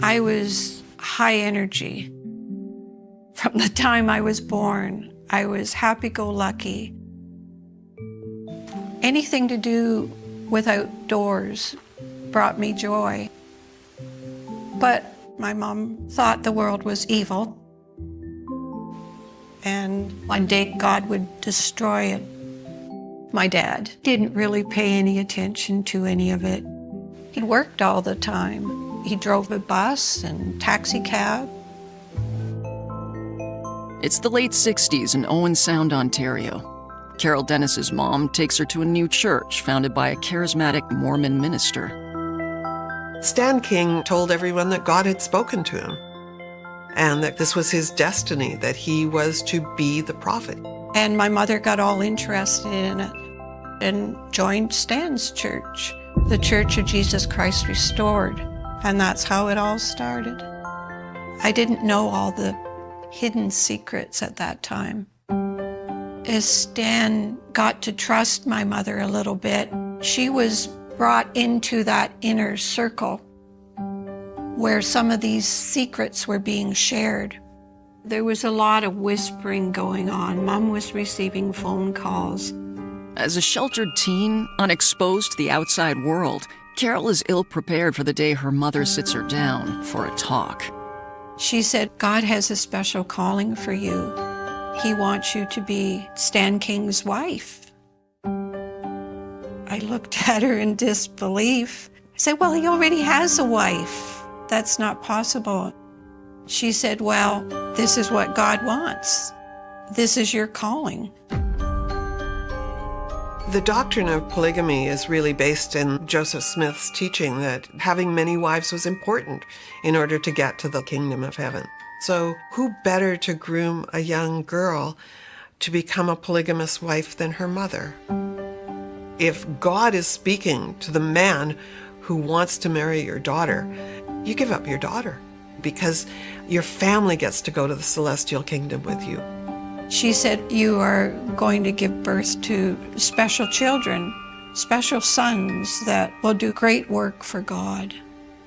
I was high energy. From the time I was born, I was happy-go-lucky. Anything to do with outdoors brought me joy. But my mom thought the world was evil, and one day God would destroy it. My dad didn't really pay any attention to any of it. He worked all the time. He drove a bus and taxi cab. It's the late 60s in Owen Sound, Ontario. Carol Dennis's mom takes her to a new church founded by a charismatic Mormon minister. Stan King told everyone that God had spoken to him and that this was his destiny, that he was to be the prophet. And my mother got all interested in it and joined Stan's church, the Church of Jesus Christ Restored. And that's how it all started. I didn't know all the hidden secrets at that time. As Stan got to trust my mother a little bit, she was brought into that inner circle where some of these secrets were being shared. There was a lot of whispering going on. Mom was receiving phone calls. As a sheltered teen, unexposed to the outside world, Carol is ill-prepared for the day her mother sits her down for a talk. She said, God has a special calling for you. He wants you to be Stan King's wife. I looked at her in disbelief. I said, well, he already has a wife. That's not possible. She said, well, this is what God wants. This is your calling. The doctrine of polygamy is really based in Joseph Smith's teaching that having many wives was important in order to get to the kingdom of heaven. So who better to groom a young girl to become a polygamous wife than her mother? If God is speaking to the man who wants to marry your daughter, you give up your daughter because your family gets to go to the celestial kingdom with you. She said, you are going to give birth to special children, special sons that will do great work for God.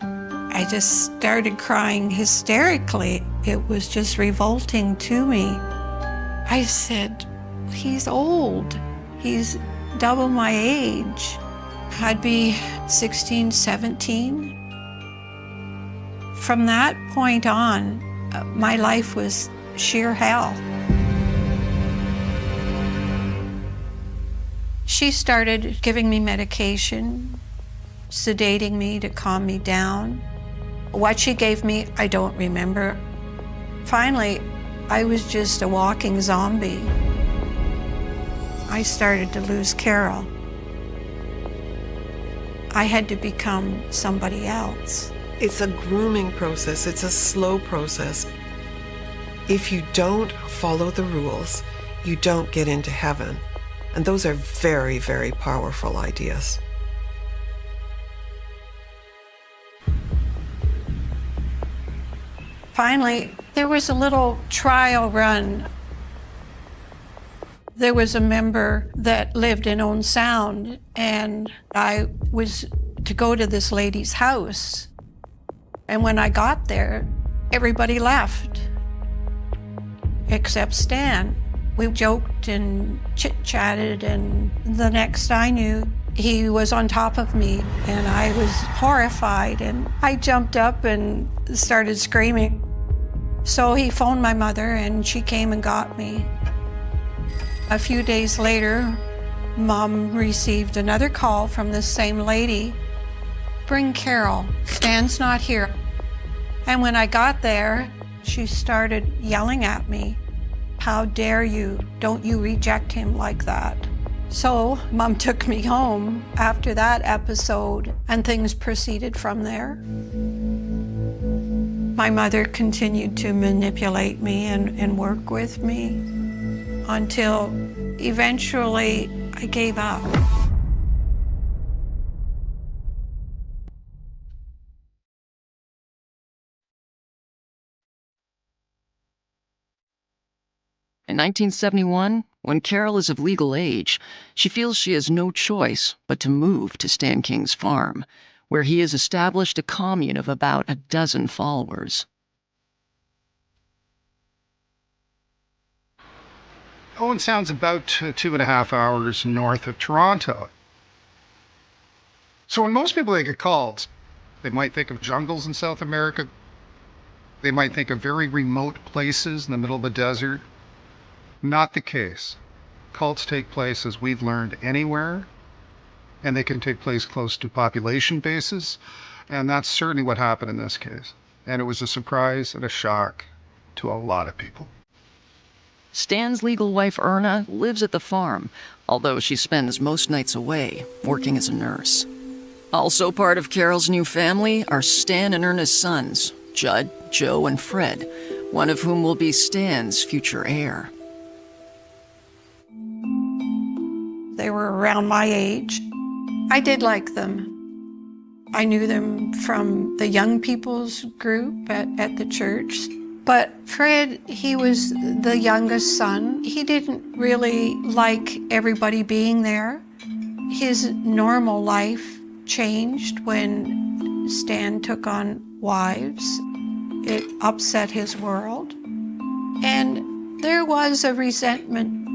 I just started crying hysterically. It was just revolting to me. I said, he's old. He's double my age. I'd be 16, 17. From that point on, my life was sheer hell. She started giving me medication, sedating me to calm me down. What she gave me, I don't remember. Finally, I was just a walking zombie. I started to lose Carol. I had to become somebody else. It's a grooming process. It's a slow process. If you don't follow the rules, you don't get into heaven. And those are very, very powerful ideas. Finally, there was a little trial run. There was a member that lived in Owen Sound, and I was to go to this lady's house. And when I got there, everybody left, except Stan. We joked and chit-chatted, and the next I knew, he was on top of me, and I was horrified, and I jumped up and started screaming. So he phoned my mother, and she came and got me. A few days later, Mom received another call from this same lady. Bring Carol, Stan's not here. And when I got there, she started yelling at me. How dare you? Don't you reject him like that. So Mom took me home after that episode, and things proceeded from there. My mother continued to manipulate me and work with me until eventually I gave up. In 1971, when Carol is of legal age, she feels she has no choice but to move to Stan King's farm, where he has established a commune of about a dozen followers. Owen Sound's about 2.5 hours north of Toronto. So when most people think of cults, they might think of jungles in South America. They might think of very remote places in the middle of the desert. Not the case. Cults take place, as we've learned, anywhere, and they can take place close to population bases, and that's certainly what happened in this case. And it was a surprise and a shock to a lot of people. Stan's legal wife, Erna, lives at the farm, although she spends most nights away, working as a nurse. Also part of Carol's new family are Stan and Erna's sons, Judd, Joe, and Fred, one of whom will be Stan's future heir. They were around my age. I did like them. I knew them from the young people's group at the church. But Fred, he was the youngest son. He didn't really like everybody being there. His normal life changed when Stan took on wives. It upset his world. And there was a resentment.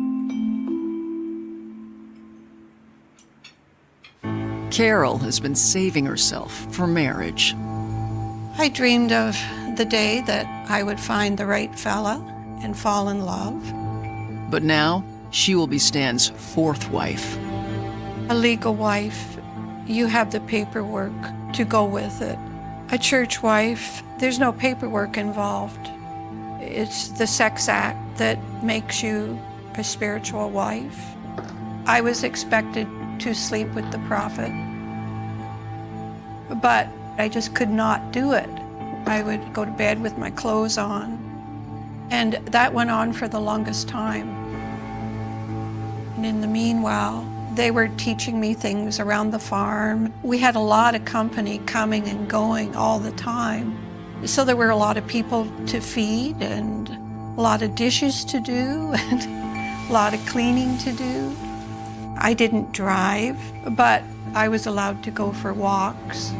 Carol has been saving herself for marriage. I dreamed of the day that I would find the right fella and fall in love. But now, she will be Stan's fourth wife. A legal wife, you have the paperwork to go with it. A church wife, there's no paperwork involved. It's the sex act that makes you a spiritual wife. I was expected to sleep with the prophet, but I just could not do it. I would go to bed with my clothes on, and that went on for the longest time. And in the meanwhile, they were teaching me things around the farm. We had a lot of company coming and going all the time. So there were a lot of people to feed and a lot of dishes to do and a lot of cleaning to do. I didn't drive, but I was allowed to go for walks.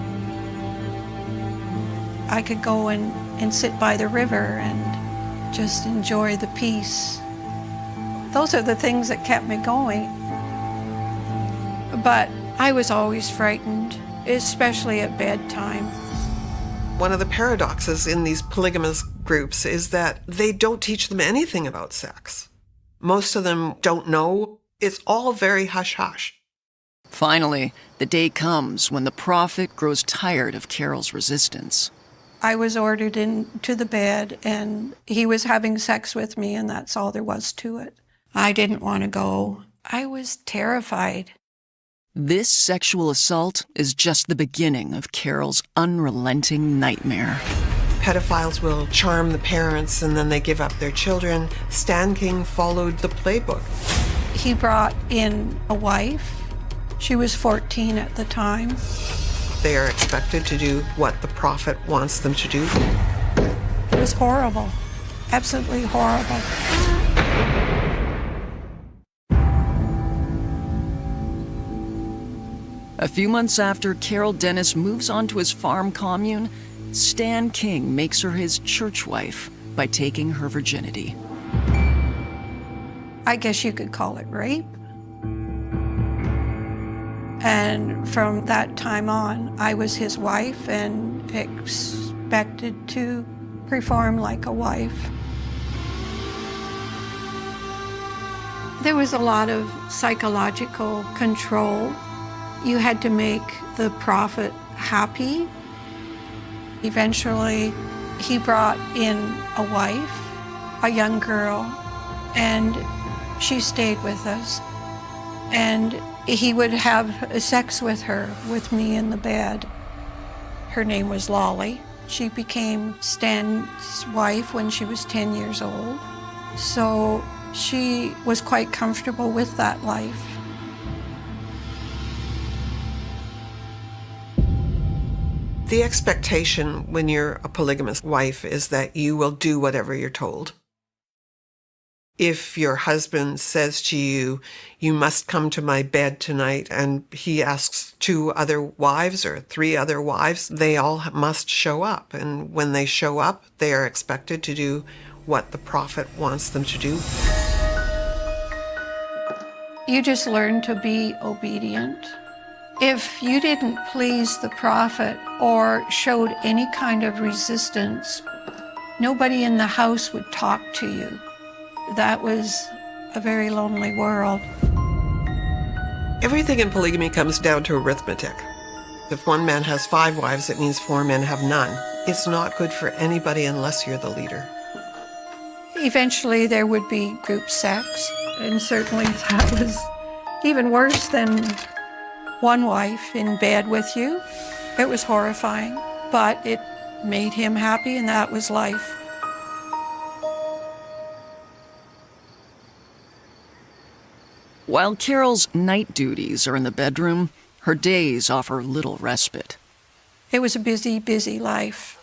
I could go and sit by the river and just enjoy the peace. Those are the things that kept me going. But I was always frightened, especially at bedtime. One of the paradoxes in these polygamous groups is that they don't teach them anything about sex. Most of them don't know. It's all very hush-hush. Finally, the day comes when the prophet grows tired of Carol's resistance. I was ordered into the bed, and he was having sex with me, and that's all there was to it. I didn't want to go. I was terrified. This sexual assault is just the beginning of Carol's unrelenting nightmare. Pedophiles will charm the parents and then they give up their children. Stan King followed the playbook. He brought in a wife. She was 14 at the time. They are expected to do what the prophet wants them to do. It was horrible, absolutely horrible. A few months after Carol Dennis moves onto his farm commune, Stan King makes her his church wife by taking her virginity. I guess you could call it rape. And from that time on, I was his wife and expected to perform like a wife. There was a lot of psychological control. You had to make the prophet happy. Eventually, he brought in a wife, a young girl, and she stayed with us. And he would have sex with her, with me in the bed. Her name was Lolly. She became Stan's wife when she was 10 years old. So she was quite comfortable with that life. The expectation when you're a polygamous wife is that you will do whatever you're told. If your husband says to you, you must come to my bed tonight, and he asks 2 other wives or 3 other wives, they all must show up. And when they show up, they are expected to do what the prophet wants them to do. You just learn to be obedient. If you didn't please the prophet or showed any kind of resistance, nobody in the house would talk to you. That was a very lonely world. Everything in polygamy comes down to arithmetic. If one man has 5 wives, it means 4 men have none. It's not good for anybody unless you're the leader. Eventually there would be group sex, and certainly that was even worse than one wife in bed with you. It was horrifying, but it made him happy, and that was life. While Carol's night duties are in the bedroom, her days offer little respite. It was a busy, busy life.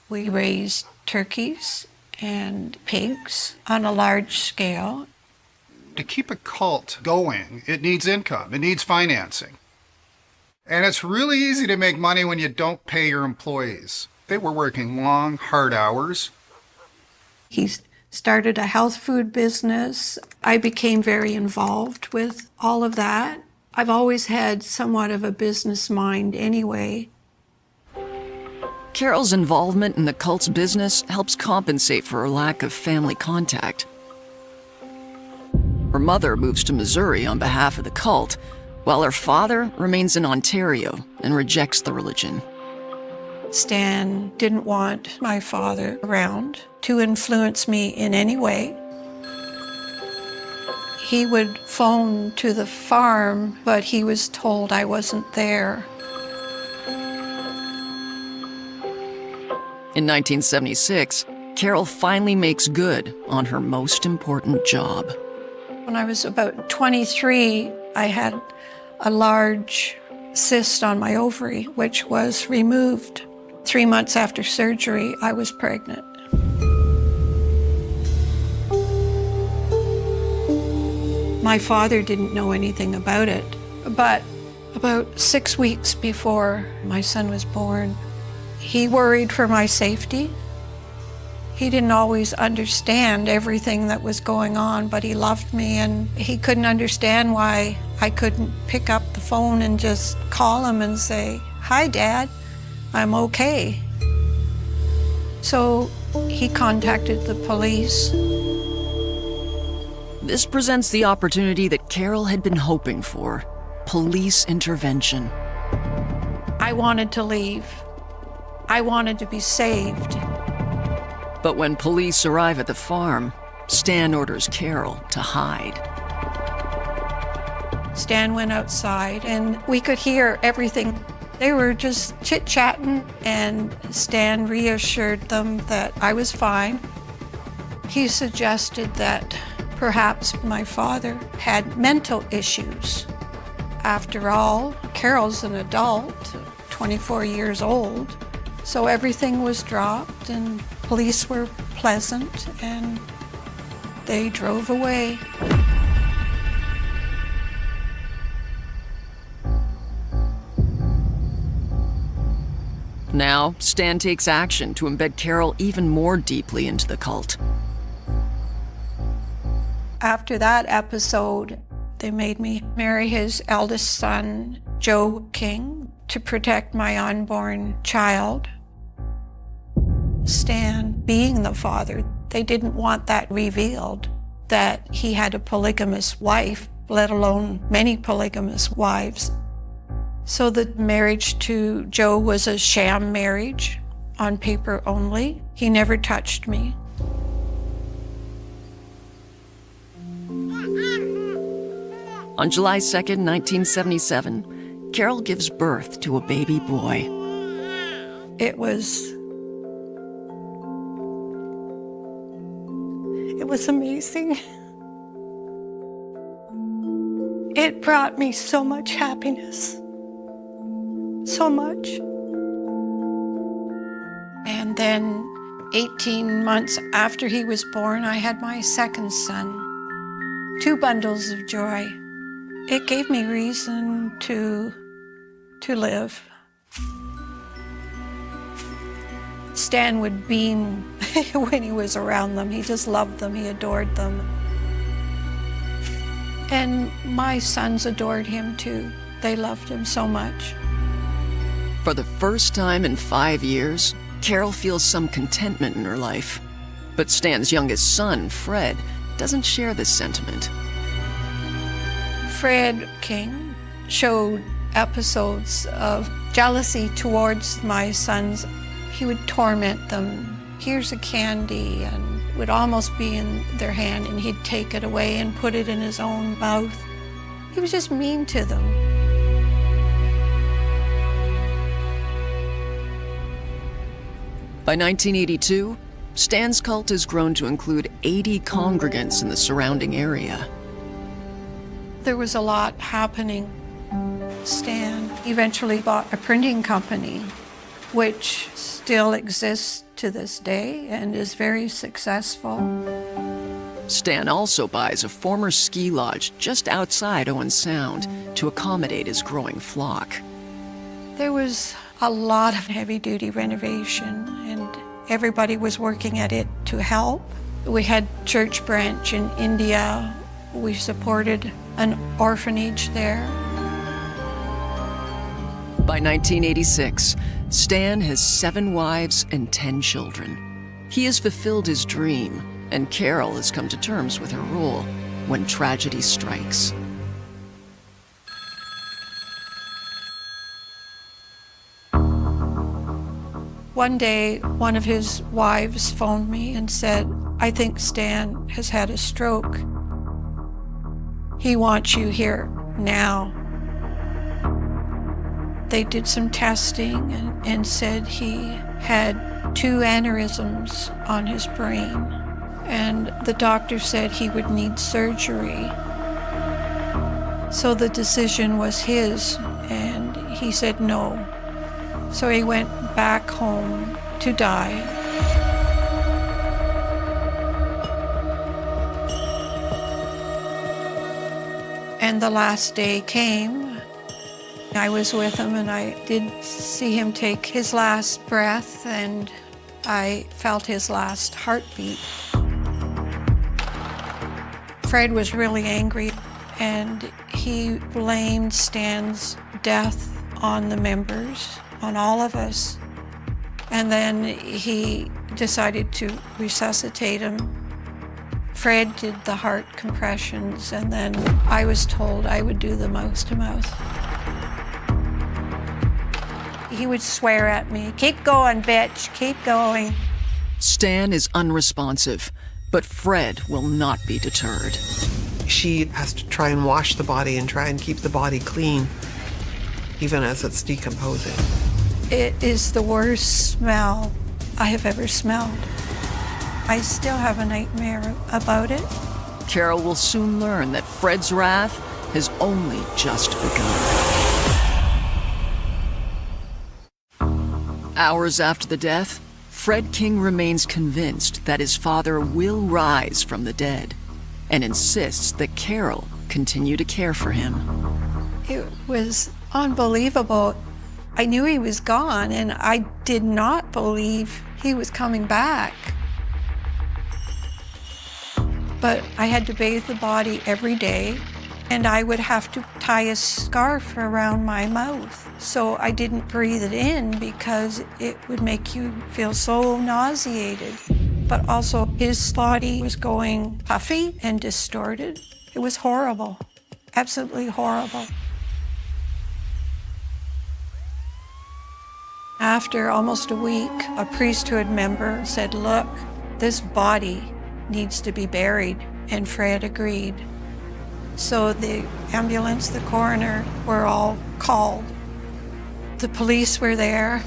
We raised turkeys and pigs on a large scale. To keep a cult going, it needs income, it needs financing. And it's really easy to make money when you don't pay your employees. They were working long, hard hours. He started a health food business. I became very involved with all of that. I've always had somewhat of a business mind anyway. Carol's involvement in the cult's business helps compensate for her lack of family contact. Her mother moves to Missouri on behalf of the cult, while her father remains in Ontario and rejects the religion. Stan didn't want my father around to influence me in any way. He would phone to the farm, but he was told I wasn't there. In 1976, Carol finally makes good on her most important job. When I was about 23, I had a large cyst on my ovary, which was removed. 3 months after surgery, I was pregnant. My father didn't know anything about it, but about 6 weeks before my son was born, he worried for my safety. He didn't always understand everything that was going on, but he loved me, and he couldn't understand why I couldn't pick up the phone and just call him and say, "Hi, Dad, I'm okay." So he contacted the police. This presents the opportunity that Carol had been hoping for: police intervention. I wanted to leave. I wanted to be saved. But when police arrive at the farm, Stan orders Carol to hide. Stan went outside, and we could hear everything. They were just chit-chatting, and Stan reassured them that I was fine. He suggested that perhaps my father had mental issues. After all, Carol's an adult, 24 years old, so everything was dropped, and police were pleasant, and they drove away. Now, Stan takes action to embed Carol even more deeply into the cult. After that episode, they made me marry his eldest son, Joe King, to protect my unborn child. Stan, being the father, they didn't want that revealed, that he had a polygamous wife, let alone many polygamous wives. So the marriage to Joe was a sham marriage, on paper only. He never touched me. On July 2nd, 1977, Carol gives birth to a baby boy. It was amazing. It brought me so much happiness. So much. And then 18 months after he was born, I had my second son. 2 bundles of joy. It gave me reason to live. Stan would beam when he was around them. He just loved them. He adored them. And my sons adored him too. They loved him so much. For the first time in 5 years, Carol feels some contentment in her life. But Stan's youngest son, Fred, doesn't share this sentiment. Fred King showed episodes of jealousy towards my sons. He would torment them. Here's a candy, and would almost be in their hand, and he'd take it away and put it in his own mouth. He was just mean to them. By 1982, Stan's cult has grown to include 80 congregants in the surrounding area. There was a lot happening. Stan eventually bought a printing company, which still exists to this day and is very successful. Stan also buys a former ski lodge just outside Owen Sound to accommodate his growing flock. There was a lot of heavy-duty renovation, and everybody was working at it to help. We had church branch in India. We supported an orphanage there. By 1986, Stan has 7 wives and 10 children. He has fulfilled his dream, and Carol has come to terms with her role when tragedy strikes. One day, one of his wives phoned me and said, "I think Stan has had a stroke. He wants you here now." They did some testing and said he had 2 aneurysms on his brain, and the doctor said he would need surgery. So the decision was his, and he said no. So he went back home to die. And the last day came. I was with him, and I did see him take his last breath, and I felt his last heartbeat. Fred was really angry, and he blamed Stan's death on the members, on all of us. And then he decided to resuscitate him. Fred did the heart compressions, and then I was told I would do the mouth-to-mouth. He would swear at me, "Keep going, bitch, keep going." Stan is unresponsive, but Fred will not be deterred. She has to try and wash the body and try and keep the body clean, even as it's decomposing. It is the worst smell I have ever smelled. I still have a nightmare about it. Carol will soon learn that Fred's wrath has only just begun. Hours after the death, Fred King remains convinced that his father will rise from the dead and insists that Carol continue to care for him. It was unbelievable. I knew he was gone, and I did not believe he was coming back. But I had to bathe the body every day, and I would have to tie a scarf around my mouth so I didn't breathe it in, because it would make you feel so nauseated. But also his body was going puffy and distorted. It was horrible, absolutely horrible. After almost a week, a priesthood member said, "Look, this body needs to be buried," and Fred agreed. So the ambulance, the coroner, were all called. The police were there.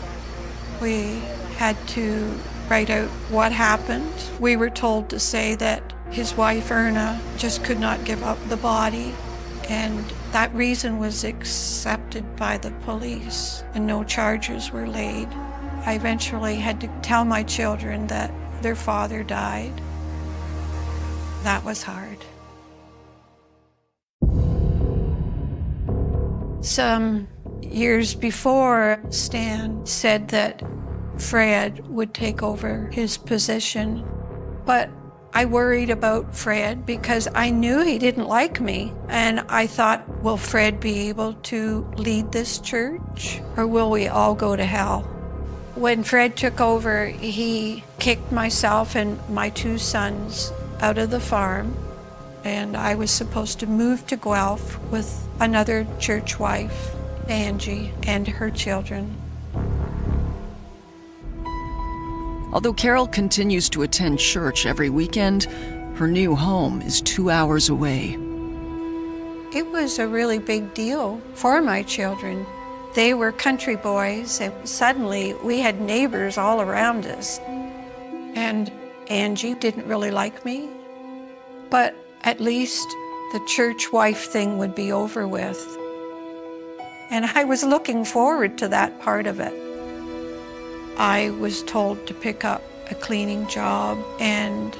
We had to write out what happened. We were told to say that his wife, Erna, just could not give up the body, and that reason was accepted by the police, and no charges were laid. I eventually had to tell my children that their father died. That was hard. Some years before, Stan said that Fred would take over his position, but I worried about Fred because I knew he didn't like me, and I thought, will Fred be able to lead this church, or will we all go to hell? When Fred took over, he kicked myself and my 2 sons out of the farm, and I was supposed to move to Guelph with another church wife, Angie, and her children. Although Carol continues to attend church every weekend, her new home is 2 hours away. It was a really big deal for my children. They were country boys, and suddenly we had neighbors all around us. And Angie didn't really like me, but at least the church wife thing would be over with. And I was looking forward to that part of it. I was told to pick up a cleaning job, and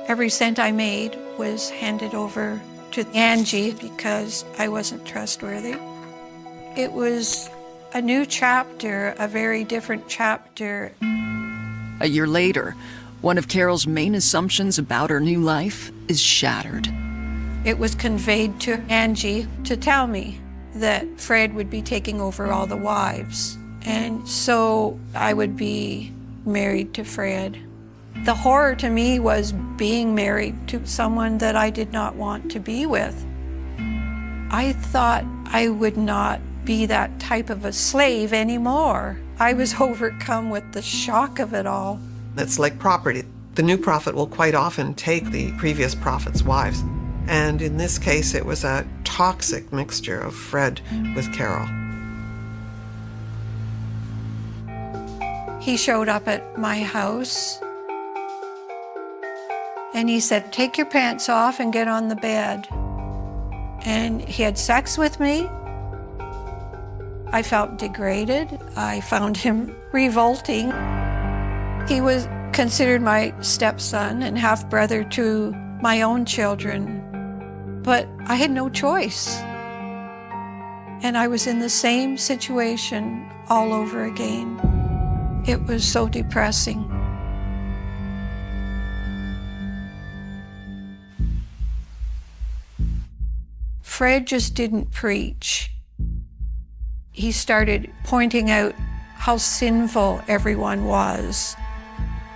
every cent I made was handed over to Angie because I wasn't trustworthy. It was a new chapter, a very different chapter. A year later, one of Carol's main assumptions about her new life is shattered. It was conveyed to Angie to tell me that Fred would be taking over all the wives. And so I would be married to Fred. The horror to me was being married to someone that I did not want to be with. I thought I would not be that type of a slave anymore. I was overcome with the shock of it all. It's like property. The new prophet will quite often take the previous prophet's wives. And in this case, it was a toxic mixture of Fred with Carol. He showed up at my house and he said, "Take your pants off and get on the bed." And he had sex with me. I felt degraded. I found him revolting. He was considered my stepson and half-brother to my own children, but I had no choice. And I was in the same situation all over again. It was so depressing. Fred just didn't preach. He started pointing out how sinful everyone was.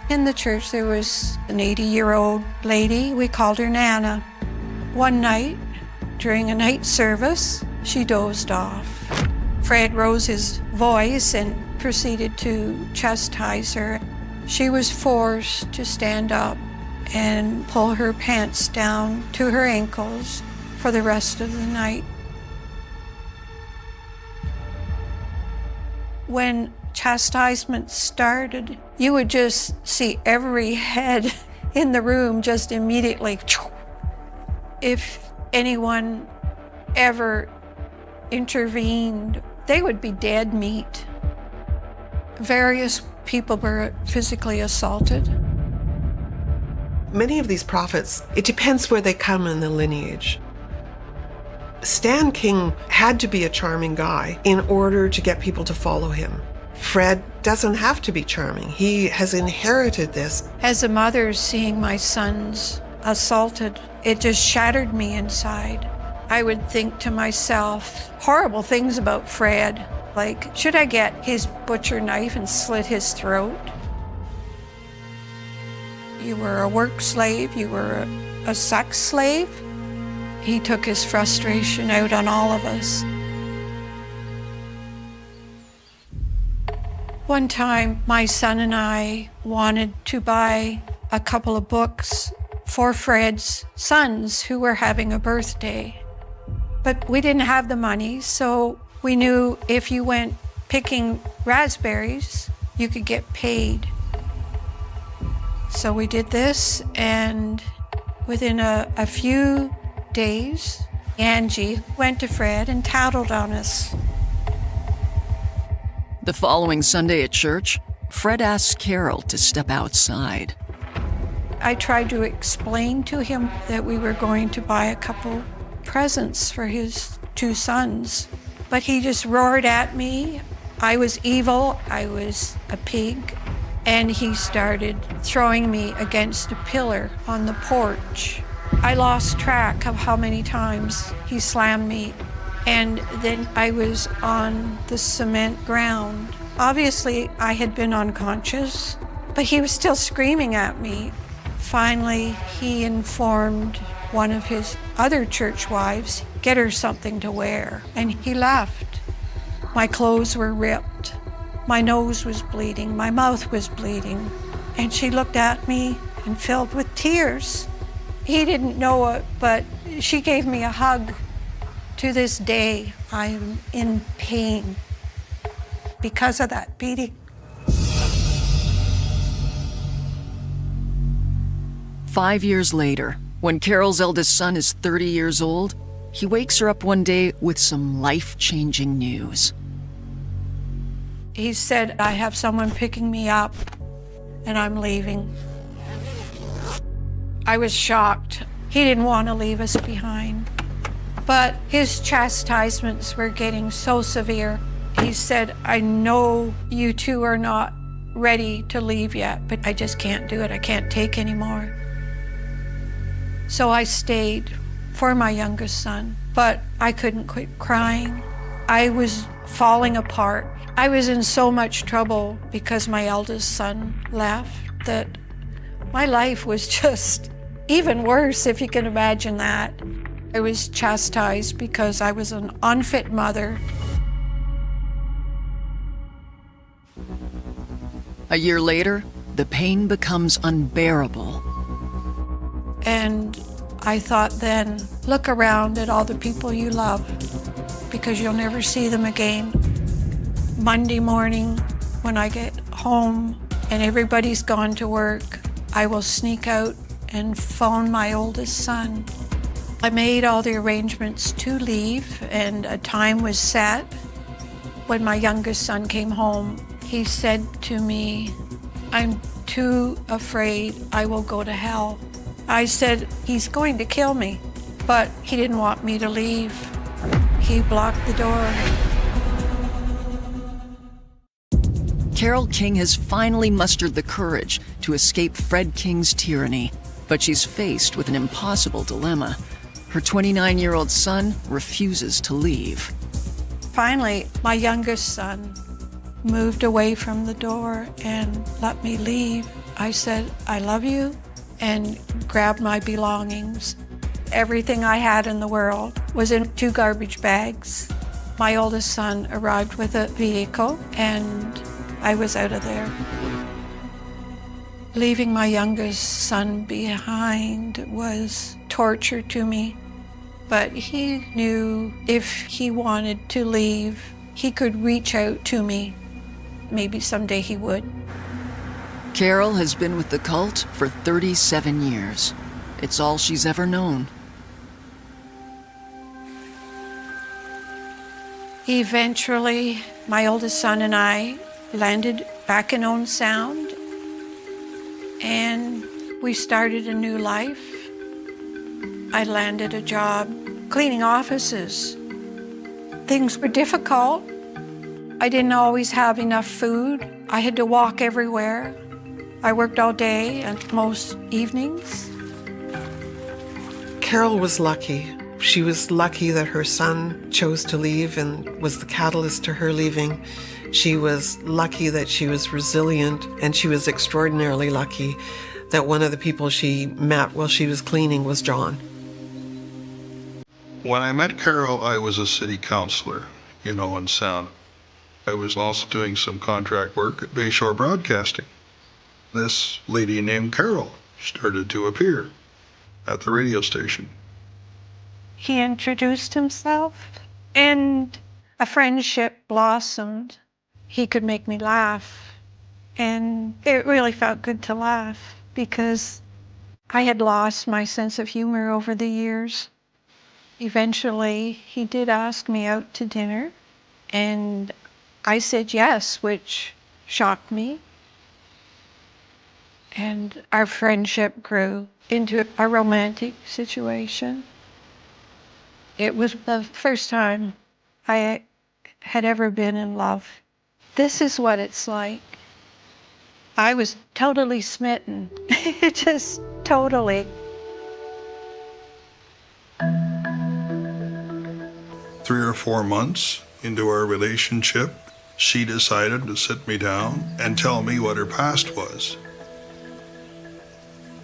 In the church, there was an 80-year-old lady. We called her Nana. One night, during a night service, she dozed off. Fred rose his voice and proceeded to chastise her. She was forced to stand up and pull her pants down to her ankles for the rest of the night. When chastisement started, you would just see every head in the room just immediately. If anyone ever intervened, they would be dead meat. Various people were physically assaulted. Many of these prophets, it depends where they come in the lineage. Stan King had to be a charming guy in order to get people to follow him. Fred doesn't have to be charming. He has inherited this. As a mother, seeing my sons assaulted, it just shattered me inside. I would think to myself horrible things about Fred, like, should I get his butcher knife and slit his throat? You were a work slave, you were a sex slave. He took his frustration out on all of us. One time, my son and I wanted to buy a couple of books for Fred's sons who were having a birthday. But we didn't have the money, so we knew if you went picking raspberries, you could get paid. So we did this, and within a few days, Angie went to Fred and tattled on us. The following Sunday at church, Fred asks Carol to step outside. I tried to explain to him that we were going to buy a couple presents for his two sons, but he just roared at me. I was evil, I was a pig, and he started throwing me against a pillar on the porch. I lost track of how many times he slammed me, and then I was on the cement ground. Obviously, I had been unconscious, but he was still screaming at me. Finally, he informed one of his other church wives, get her something to wear, and he left. My clothes were ripped. My nose was bleeding. My mouth was bleeding. And she looked at me and filled with tears. He didn't know it, but she gave me a hug. To this day, I'm in pain because of that beating. 5 years later, when Carol's eldest son is 30 years old, he wakes her up one day with some life-changing news. He said, I have someone picking me up and I'm leaving. I was shocked. He didn't want to leave us behind. But his chastisements were getting so severe. He said, I know you two are not ready to leave yet, but I just can't do it. I can't take anymore. So I stayed for my youngest son, but I couldn't quit crying. I was falling apart. I was in so much trouble because my eldest son left that my life was just even worse, if you can imagine that. I was chastised because I was an unfit mother. A year later, the pain becomes unbearable. And I thought then, look around at all the people you love because you'll never see them again. Monday morning, when I get home and everybody's gone to work, I will sneak out and phone my oldest son. I made all the arrangements to leave and a time was set. When my youngest son came home, he said to me, I'm too afraid I will go to hell. I said, he's going to kill me, but he didn't want me to leave. He blocked the door. Carol King has finally mustered the courage to escape Fred King's tyranny, but she's faced with an impossible dilemma. Her 29-year-old son refuses to leave. Finally, my youngest son moved away from the door and let me leave. I said, I love you, and grabbed my belongings. Everything I had in the world was in 2 garbage bags. My oldest son arrived with a vehicle, and I was out of there. Leaving my youngest son behind was torture to me, but he knew if he wanted to leave, he could reach out to me. Maybe someday he would. Carol has been with the cult for 37 years. It's all she's ever known. Eventually, my oldest son and I landed back in Owen Sound, and we started a new life. I landed a job cleaning offices. Things were difficult. I didn't always have enough food. I had to walk everywhere. I worked all day and most evenings. Carol was lucky. She was lucky that her son chose to leave and was the catalyst to her leaving. She was lucky that she was resilient, and she was extraordinarily lucky that one of the people she met while she was cleaning was John. When I met Carol, I was a city councillor in Owen Sound. I was also doing some contract work at Bayshore Broadcasting. This lady named Carol started to appear at the radio station. He introduced himself, and a friendship blossomed. He could make me laugh, and it really felt good to laugh because I had lost my sense of humor over the years. Eventually, he did ask me out to dinner, and I said yes, which shocked me. And our friendship grew into a romantic situation. It was the first time I had ever been in love. This is what it's like. I was totally smitten. Just totally. 3 or 4 months into our relationship, she decided to sit me down and tell me what her past was.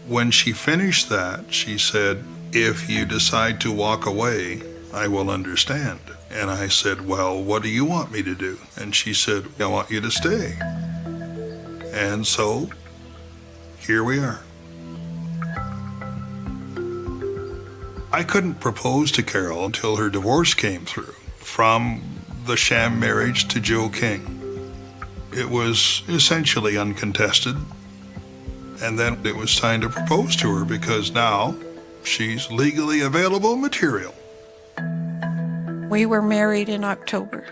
When she finished that, she said, "If you decide to walk away, I will understand." And I said, "Well, what do you want me to do?" And she said, "I want you to stay." And so, here we are. I couldn't propose to Carol until her divorce came through, from the sham marriage to Joe King. It was essentially uncontested. And then it was time to propose to her because now she's legally available material. We were married in October.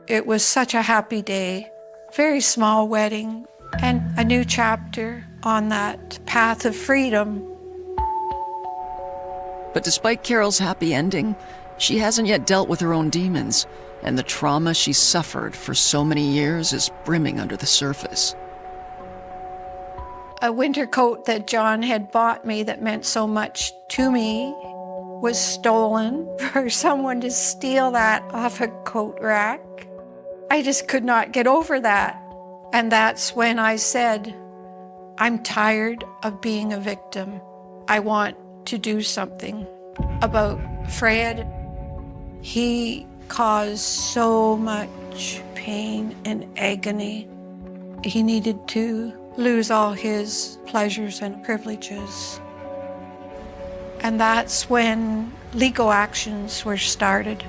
It was such a happy day, very small wedding, and a new chapter on that path of freedom. But despite Carol's happy ending, she hasn't yet dealt with her own demons, and the trauma she suffered for so many years is brimming under the surface. A winter coat that John had bought me that meant so much to me was stolen. For someone to steal that off a coat rack, I just could not get over that. And that's when I said, I'm tired of being a victim. I want to do something about Fred. He caused so much pain and agony. He needed to lose all his pleasures and privileges. And that's when legal actions were started.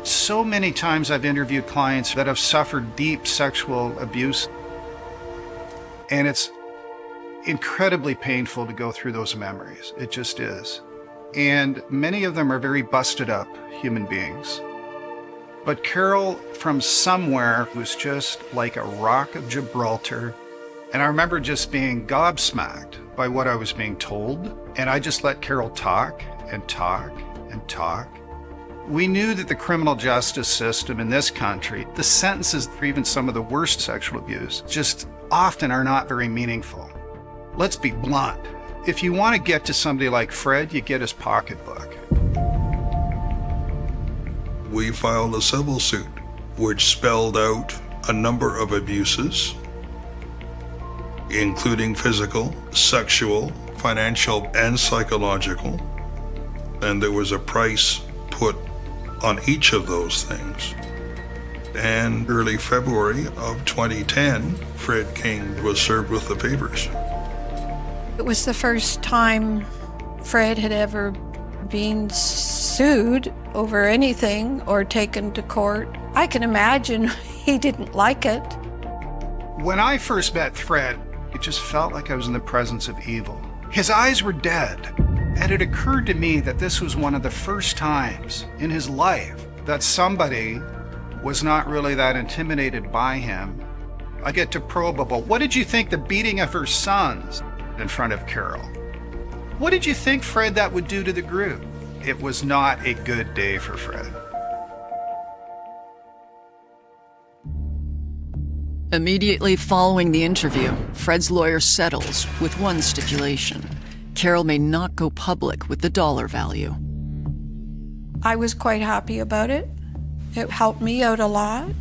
So many times I've interviewed clients that have suffered deep sexual abuse, and it's incredibly painful to go through those memories. It just is. And many of them are very busted up human beings. But Carol, from somewhere, was just like a rock of Gibraltar. And I remember just being gobsmacked by what I was being told. And I just let Carol talk and talk and talk. We knew that the criminal justice system in this country, the sentences for even some of the worst sexual abuse, just often are not very meaningful. Let's be blunt. If you want to get to somebody like Fred, you get his pocketbook. We filed a civil suit, which spelled out a number of abuses, including physical, sexual, financial, and psychological. And there was a price put on each of those things. And early February of 2010, Fred King was served with the papers. It was the first time Fred had ever been sued over anything or taken to court. I can imagine he didn't like it. When I first met Fred, it just felt like I was in the presence of evil. His eyes were dead, and it occurred to me that this was one of the first times in his life that somebody was not really that intimidated by him. I get to probe about, what did you think the beating of her sons in front of Carol? What did you think, Fred, that would do to the group? It was not a good day for Fred. Immediately following the interview, Fred's lawyer settles with one stipulation. Carol may not go public with the dollar value. I was quite happy about it. It helped me out a lot.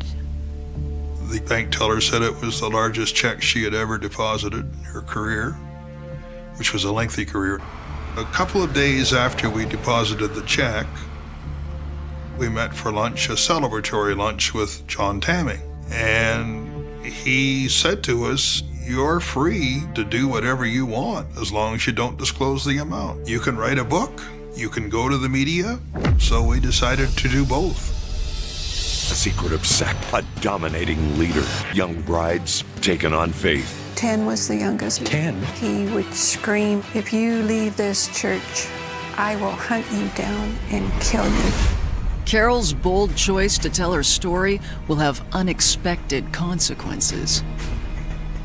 The bank teller said it was the largest check she had ever deposited in her career, which was a lengthy career. A couple of days after we deposited the check, we met for lunch, a celebratory lunch with John Tamming. And he said to us, "You're free to do whatever you want as long as you don't disclose the amount. You can write a book, you can go to the media." So we decided to do both. A secretive sect, a dominating leader. Young brides taken on faith. 10 was the youngest. 10? He would scream, "If you leave this church, I will hunt you down and kill you." Carol's bold choice to tell her story will have unexpected consequences.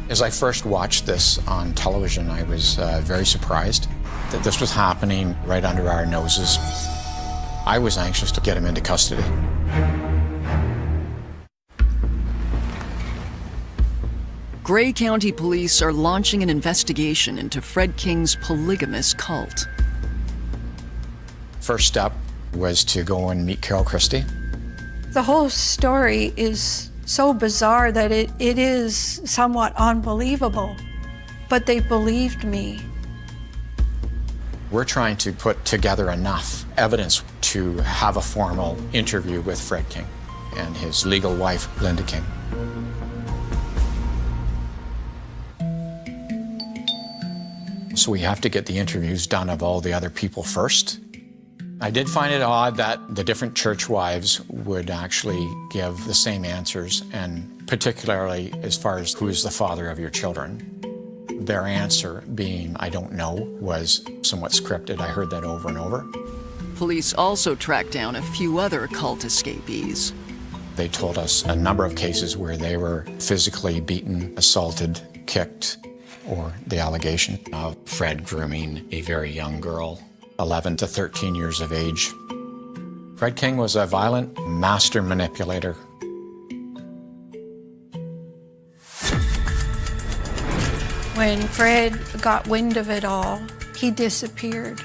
As I first watched this on television, I was very surprised that this was happening right under our noses. I was anxious to get him into custody. Gray County Police are launching an investigation into Fred King's polygamous cult. First step was to go and meet Carol Christie. The whole story is so bizarre that it is somewhat unbelievable, but they believed me. We're trying to put together enough evidence to have a formal interview with Fred King and his legal wife, Linda King. So we have to get the interviews done of all the other people first. I did find it odd that the different church wives would actually give the same answers, and particularly as far as who is the father of your children. Their answer being, I don't know, was somewhat scripted. I heard that over and over. Police also tracked down a few other cult escapees. They told us a number of cases where they were physically beaten, assaulted, kicked, or the allegation of Fred grooming a very young girl, 11 to 13 years of age. Fred King was a violent master manipulator. When Fred got wind of it all, he disappeared.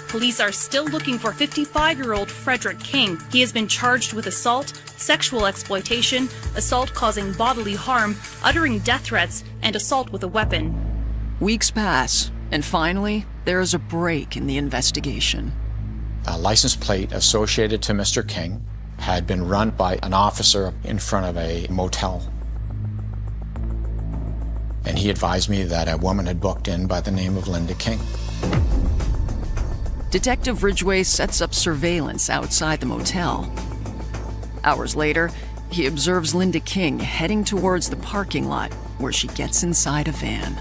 Police are still looking for 55-year-old Frederick King. He has been charged with assault, sexual exploitation, assault causing bodily harm, uttering death threats, and assault with a weapon. Weeks pass, and finally, there is a break in the investigation. A license plate associated to Mr. King had been run by an officer in front of a motel. And he advised me that a woman had booked in by the name of Linda King. Detective Ridgway sets up surveillance outside the motel. Hours later, he observes Linda King heading towards the parking lot where she gets inside a van.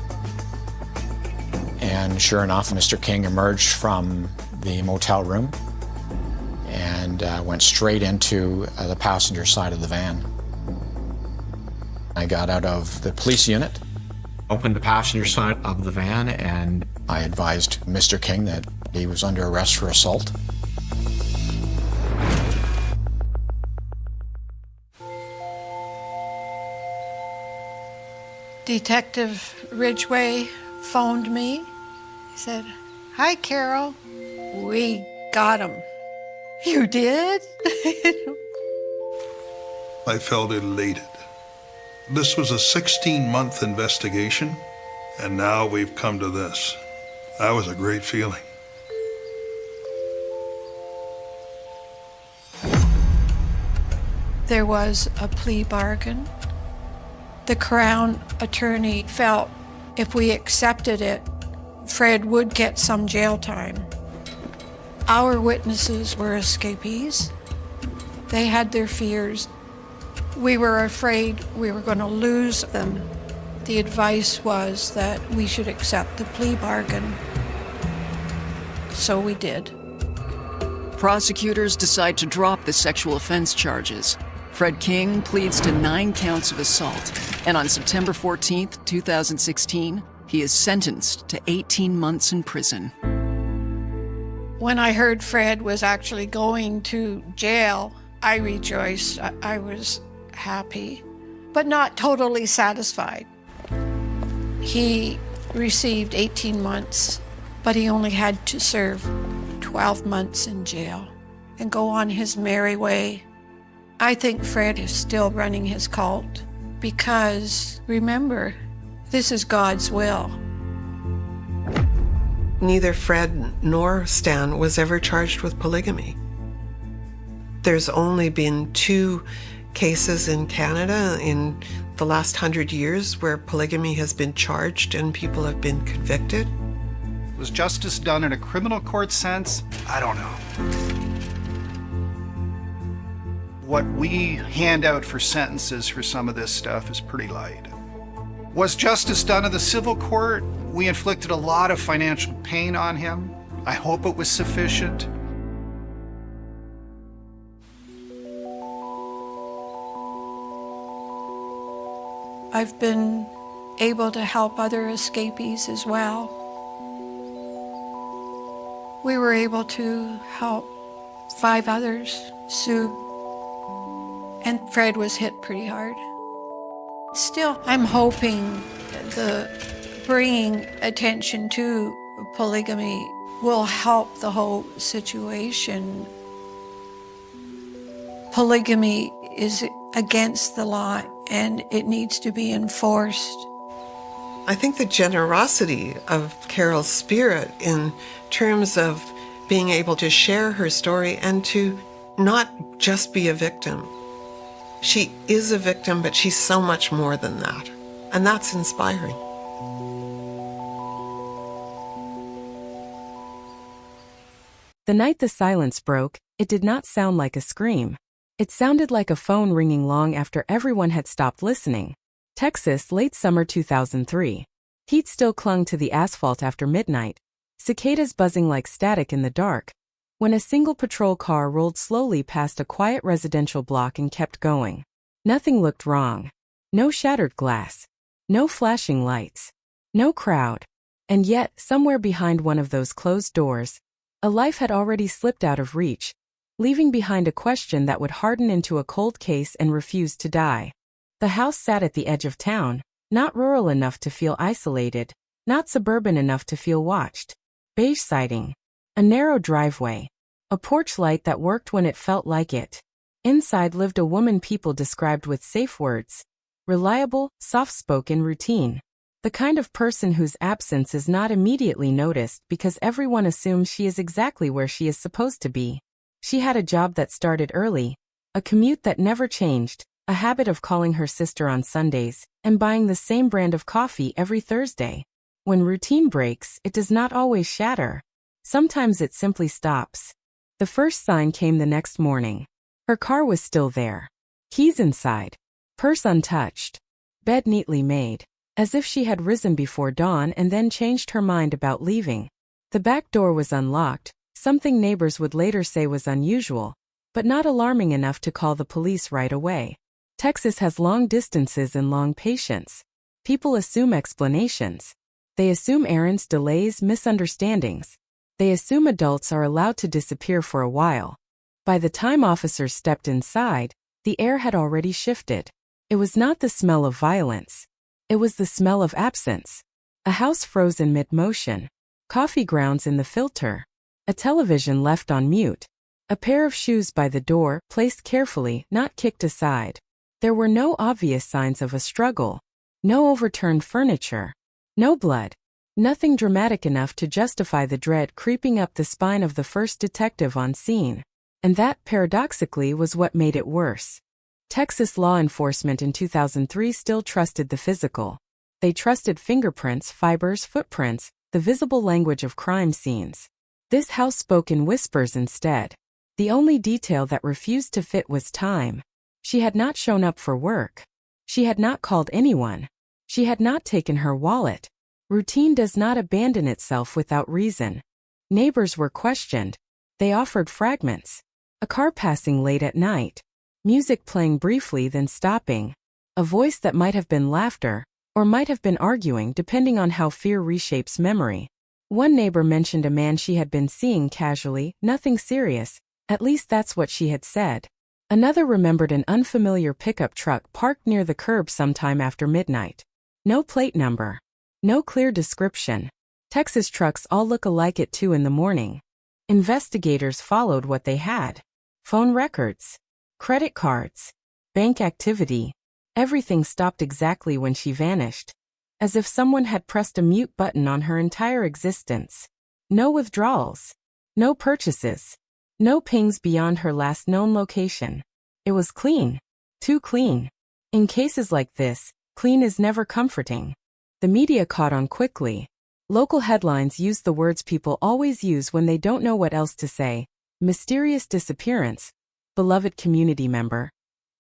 And sure enough, Mr. King emerged from the motel room and went straight into the passenger side of the van. I got out of the police unit, opened the passenger side of the van, and I advised Mr. King that he was under arrest for assault. Detective Ridgway phoned me. He said, "Hi, Carol. We got him." "You did?" I felt elated. This was a 16-month investigation, and now we've come to this. That was a great feeling. There was a plea bargain. The Crown attorney felt if we accepted it, Fred would get some jail time. Our witnesses were escapees. They had their fears. We were afraid we were going to lose them. The advice was that we should accept the plea bargain. So we did. Prosecutors decide to drop the sexual offense charges. Fred King pleads to 9 counts of assault, and on September 14th, 2016, he is sentenced to 18 months in prison. When I heard Fred was actually going to jail, I rejoiced. I was happy, but not totally satisfied. He received 18 months, but he only had to serve 12 months in jail and go on his merry way. I think Fred is still running his cult because, remember, this is God's will. Neither Fred nor Stan was ever charged with polygamy. There's only been 2 cases in Canada in the last 100 years where polygamy has been charged and people have been convicted. Was justice done in a criminal court sense? I don't know. What we hand out for sentences for some of this stuff is pretty light. Was justice done in the civil court? We inflicted a lot of financial pain on him. I hope it was sufficient. I've been able to help other escapees as well. We were able to help 5 others, Sue, and Fred was hit pretty hard. Still, I'm hoping the bringing attention to polygamy will help the whole situation. Polygamy is against the law and it needs to be enforced. I think the generosity of Carol's spirit in terms of being able to share her story and to not just be a victim. She is a victim, but she's so much more than that. And that's inspiring. The night the silence broke, it did not sound like a scream. It sounded like a phone ringing long after everyone had stopped listening. Texas, late summer 2003. Heat still clung to the asphalt after midnight, cicadas buzzing like static in the dark, when a single patrol car rolled slowly past a quiet residential block and kept going. Nothing looked wrong. No shattered glass. No flashing lights. No crowd. And yet, somewhere behind one of those closed doors, a life had already slipped out of reach, leaving behind a question that would harden into a cold case and refuse to die. The house sat at the edge of town, not rural enough to feel isolated, not suburban enough to feel watched. Beige siding. A narrow driveway. A porch light that worked when it felt like it. Inside lived a woman people described with safe words. Reliable, soft-spoken, routine. The kind of person whose absence is not immediately noticed because everyone assumes she is exactly where she is supposed to be. She had a job that started early, a commute that never changed, a habit of calling her sister on Sundays, and buying the same brand of coffee every Thursday. When routine breaks, it does not always shatter. Sometimes it simply stops. The first sign came the next morning. Her car was still there. Keys inside. Purse untouched. Bed neatly made, as if she had risen before dawn and then changed her mind about leaving. The back door was unlocked, something neighbors would later say was unusual, but not alarming enough to call the police right away. Texas has long distances and long patience. People assume explanations. They assume errands, delays, misunderstandings. They assume adults are allowed to disappear for a while. By the time officers stepped inside, the air had already shifted. It was not the smell of violence. It was the smell of absence. A house frozen mid-motion. Coffee grounds in the filter. A television left on mute. A pair of shoes by the door, placed carefully, not kicked aside. There were no obvious signs of a struggle. No overturned furniture. No blood. Nothing dramatic enough to justify the dread creeping up the spine of the first detective on scene. And that, paradoxically, was what made it worse. Texas law enforcement in 2003 still trusted the physical. They trusted fingerprints, fibers, footprints, the visible language of crime scenes. This house spoke in whispers instead. The only detail that refused to fit was time. She had not shown up for work. She had not called anyone. She had not taken her wallet. Routine does not abandon itself without reason. Neighbors were questioned. They offered fragments. A car passing late at night. Music playing briefly then stopping. A voice that might have been laughter, or might have been arguing depending on how fear reshapes memory. One neighbor mentioned a man she had been seeing casually, nothing serious, at least that's what she had said. Another remembered an unfamiliar pickup truck parked near the curb sometime after midnight. No plate number. No clear description. Texas trucks all look alike at 2 in the morning. Investigators followed what they had. Phone records. Credit cards. Bank activity. Everything stopped exactly when she vanished. As if someone had pressed a mute button on her entire existence. No withdrawals. No purchases. No pings beyond her last known location. It was clean. Too clean. In cases like this, clean is never comforting. The media caught on quickly. Local headlines used the words people always use when they don't know what else to say. Mysterious disappearance. Beloved community member.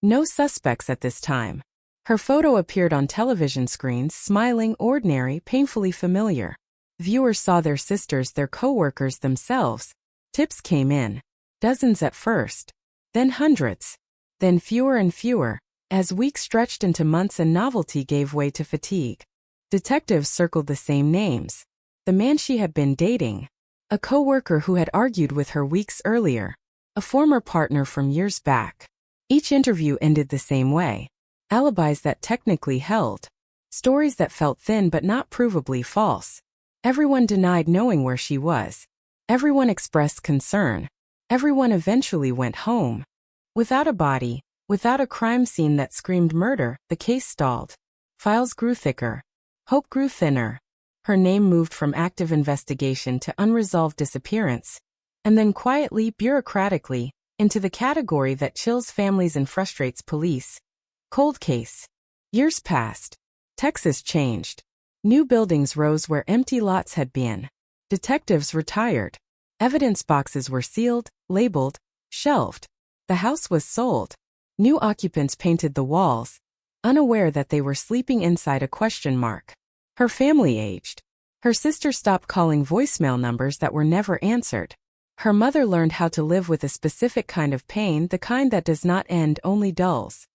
No suspects at this time. Her photo appeared on television screens, smiling, ordinary, painfully familiar. Viewers saw their sisters, their co-workers, themselves. Tips came in. Dozens at first. Then hundreds. Then fewer and fewer. As weeks stretched into months and novelty gave way to fatigue, detectives circled the same names. The man she had been dating, a co-worker who had argued with her weeks earlier, a former partner from years back. Each interview ended the same way. Alibis that technically held. Stories that felt thin but not provably false. Everyone denied knowing where she was. Everyone expressed concern. Everyone eventually went home. Without a body, without a crime scene that screamed murder, the case stalled. Files grew thicker. Hope grew thinner. Her name moved from active investigation to unresolved disappearance, and then quietly, bureaucratically, into the category that chills families and frustrates police. Cold case. Years passed. Texas changed. New buildings rose where empty lots had been. Detectives retired. Evidence boxes were sealed, labeled, shelved. The house was sold. New occupants painted the walls, unaware that they were sleeping inside a question mark. Her family aged. Her sister stopped calling voicemail numbers that were never answered. Her mother learned how to live with a specific kind of pain, the kind that does not end, only dulls.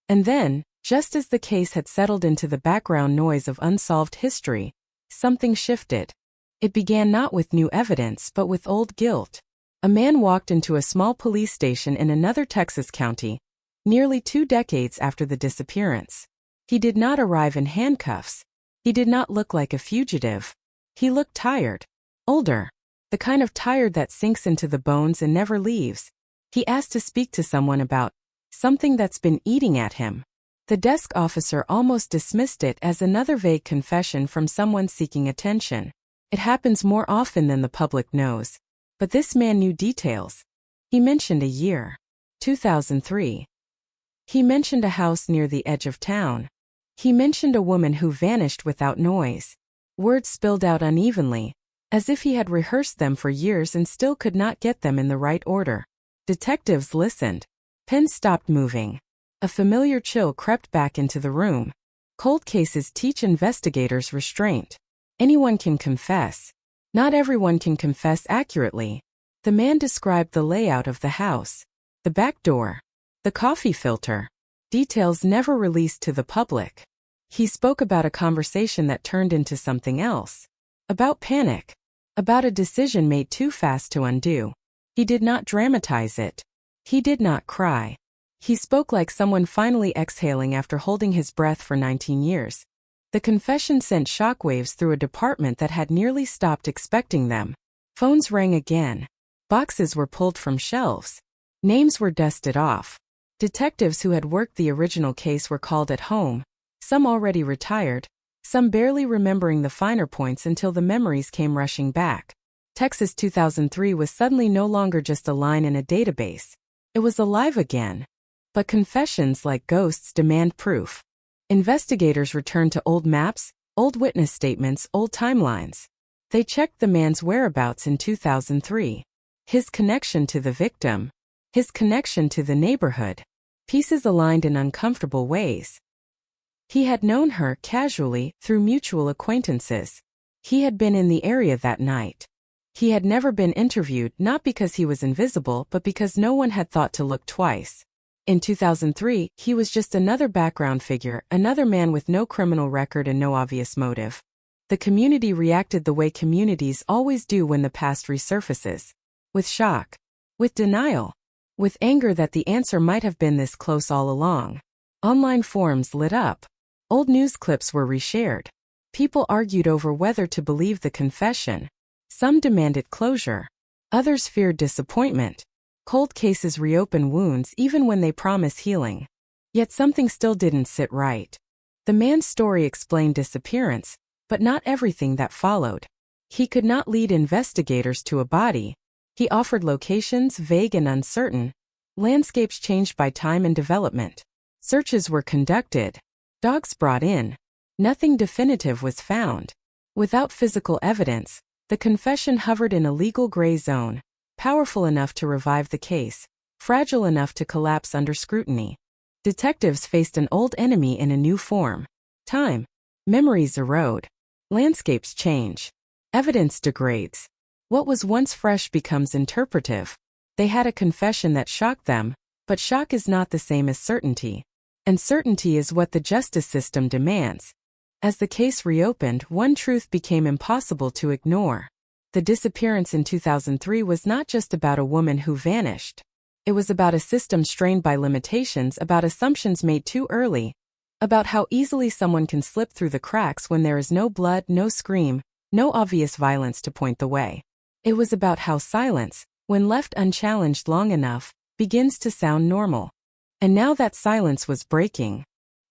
And then, just as the case had settled into the background noise of unsolved history, something shifted. It began not with new evidence but with old guilt. A man walked into a small police station in another Texas county, nearly 2 decades after the disappearance. He did not arrive in handcuffs. He did not look like a fugitive. He looked tired. Older. The kind of tired that sinks into the bones and never leaves. He asked to speak to someone about something that's been eating at him. The desk officer almost dismissed it as another vague confession from someone seeking attention. It happens more often than the public knows. But this man knew details. He mentioned a year. 2003. He mentioned a house near the edge of town. He mentioned a woman who vanished without noise. Words spilled out unevenly, as if he had rehearsed them for years and still could not get them in the right order. Detectives listened. Pens stopped moving. A familiar chill crept back into the room. Cold cases teach investigators restraint. Anyone can confess. Not everyone can confess accurately. The man described the layout of the house, the back door, the coffee filter. Details never released to the public. He spoke about a conversation that turned into something else. About panic. About a decision made too fast to undo. He did not dramatize it. He did not cry. He spoke like someone finally exhaling after holding his breath for 19 years. The confession sent shockwaves through a department that had nearly stopped expecting them. Phones rang again. Boxes were pulled from shelves. Names were dusted off. Detectives who had worked the original case were called at home, some already retired, some barely remembering the finer points until the memories came rushing back. Texas 2003 was suddenly no longer just a line in a database. It was alive again. But confessions, like ghosts, demand proof. Investigators returned to old maps, old witness statements, old timelines. They checked the man's whereabouts in 2003. His connection to the victim. His connection to the neighborhood. Pieces aligned in uncomfortable ways. He had known her casually through mutual acquaintances. He had been in the area that night. He had never been interviewed, not because he was invisible but because no one had thought to look twice. In 2003, he was just another background figure, another man with no criminal record and no obvious motive. The community reacted the way communities always do when the past resurfaces. With shock. With denial. With anger that the answer might have been this close all along. Online forums lit up. Old news clips were reshared. People argued over whether to believe the confession. Some demanded closure. Others feared disappointment. Cold cases reopen wounds even when they promise healing. Yet something still didn't sit right. The man's story explained disappearance, but not everything that followed. He could not lead investigators to a body. He offered locations vague and uncertain. Landscapes changed by time and development. Searches were conducted. Dogs brought in. Nothing definitive was found. Without physical evidence, the confession hovered in a legal gray zone, powerful enough to revive the case, fragile enough to collapse under scrutiny. Detectives faced an old enemy in a new form. Time. Memories erode. Landscapes change. Evidence degrades. What was once fresh becomes interpretive. They had a confession that shocked them, but shock is not the same as certainty. And certainty is what the justice system demands. As the case reopened, one truth became impossible to ignore. The disappearance in 2003 was not just about a woman who vanished. It was about a system strained by limitations, about assumptions made too early, about how easily someone can slip through the cracks when there is no blood, no scream, no obvious violence to point the way. It was about how silence, when left unchallenged long enough, begins to sound normal. And now that silence was breaking.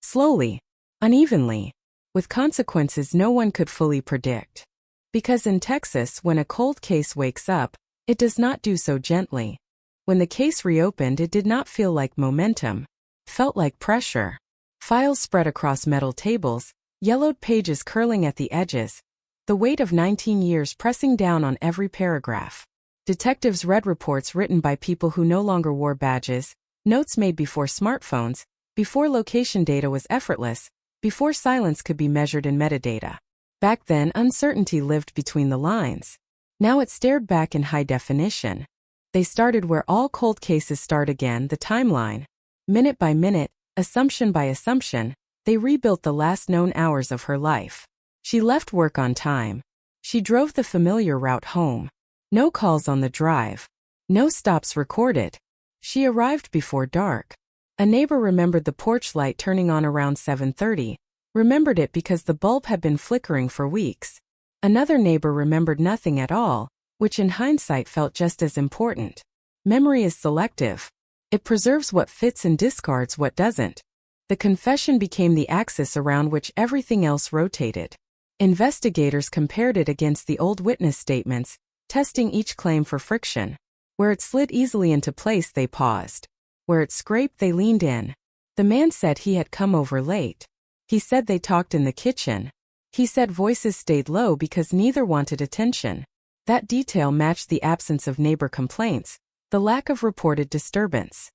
Slowly, unevenly, with consequences no one could fully predict. Because in Texas, when a cold case wakes up, it does not do so gently. When the case reopened, it did not feel like momentum. It felt like pressure. Files spread across metal tables, yellowed pages curling at the edges, the weight of 19 years pressing down on every paragraph. Detectives read reports written by people who no longer wore badges, notes made before smartphones, before location data was effortless, before silence could be measured in metadata. Back then, uncertainty lived between the lines. Now it stared back in high definition. They started where all cold cases start again, the timeline. Minute by minute, assumption by assumption, they rebuilt the last known hours of her life. She left work on time. She drove the familiar route home. No calls on the drive. No stops recorded. She arrived before dark. A neighbor remembered the porch light turning on around 7:30, remembered it because the bulb had been flickering for weeks. Another neighbor remembered nothing at all, which in hindsight felt just as important. Memory is selective. It preserves what fits and discards what doesn't. The confession became the axis around which everything else rotated. Investigators compared it against the old witness statements, testing each claim for friction. Where it slid easily into place, they paused. Where it scraped, they leaned in. The man said he had come over late. He said they talked in the kitchen. He said voices stayed low because neither wanted attention. That detail matched the absence of neighbor complaints, the lack of reported disturbance.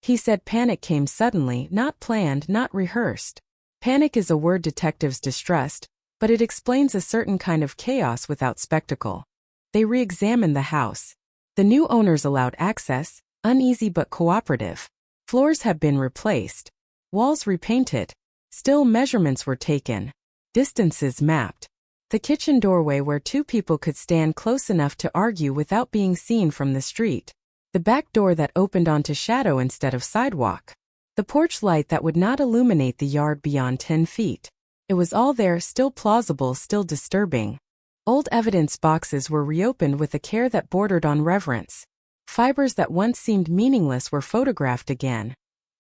He said panic came suddenly, not planned, not rehearsed. Panic is a word detectives distrust, but it explains a certain kind of chaos without spectacle. They re-examined the house. The new owners allowed access, uneasy but cooperative. Floors had been replaced. Walls repainted. Still measurements were taken. Distances mapped. The kitchen doorway where two people could stand close enough to argue without being seen from the street. The back door that opened onto shadow instead of sidewalk. The porch light that would not illuminate the yard beyond 10 feet. It was all there, still plausible, still disturbing. Old evidence boxes were reopened with a care that bordered on reverence. Fibers that once seemed meaningless were photographed again.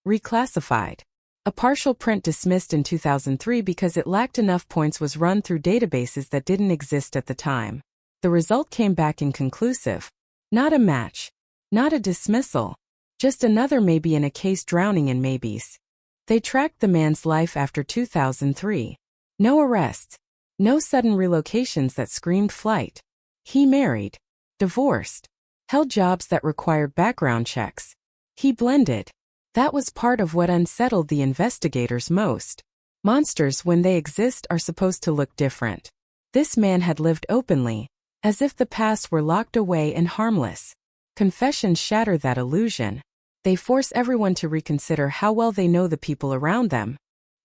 Reclassified. A partial print dismissed in 2003 because it lacked enough points was run through databases that didn't exist at the time. The result came back inconclusive. Not a match. Not a dismissal. Just another maybe in a case drowning in maybes. They tracked the man's life after 2003. No arrests. No sudden relocations that screamed flight. He married. Divorced. Held jobs that required background checks. He blended. That was part of what unsettled the investigators most. Monsters, when they exist, are supposed to look different. This man had lived openly, as if the past were locked away and harmless. Confessions shatter that illusion. They force everyone to reconsider how well they know the people around them.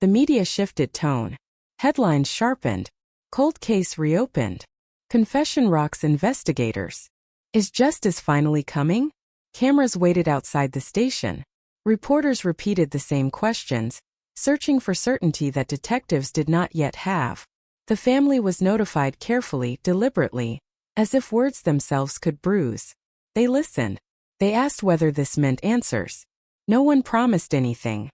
The media shifted tone. Headlines sharpened. Cold case reopened. Confession rocks investigators. Is justice finally coming? Cameras waited outside the station. Reporters repeated the same questions, searching for certainty that detectives did not yet have. The family was notified carefully, deliberately, as if words themselves could bruise. They listened. They asked whether this meant answers. No one promised anything.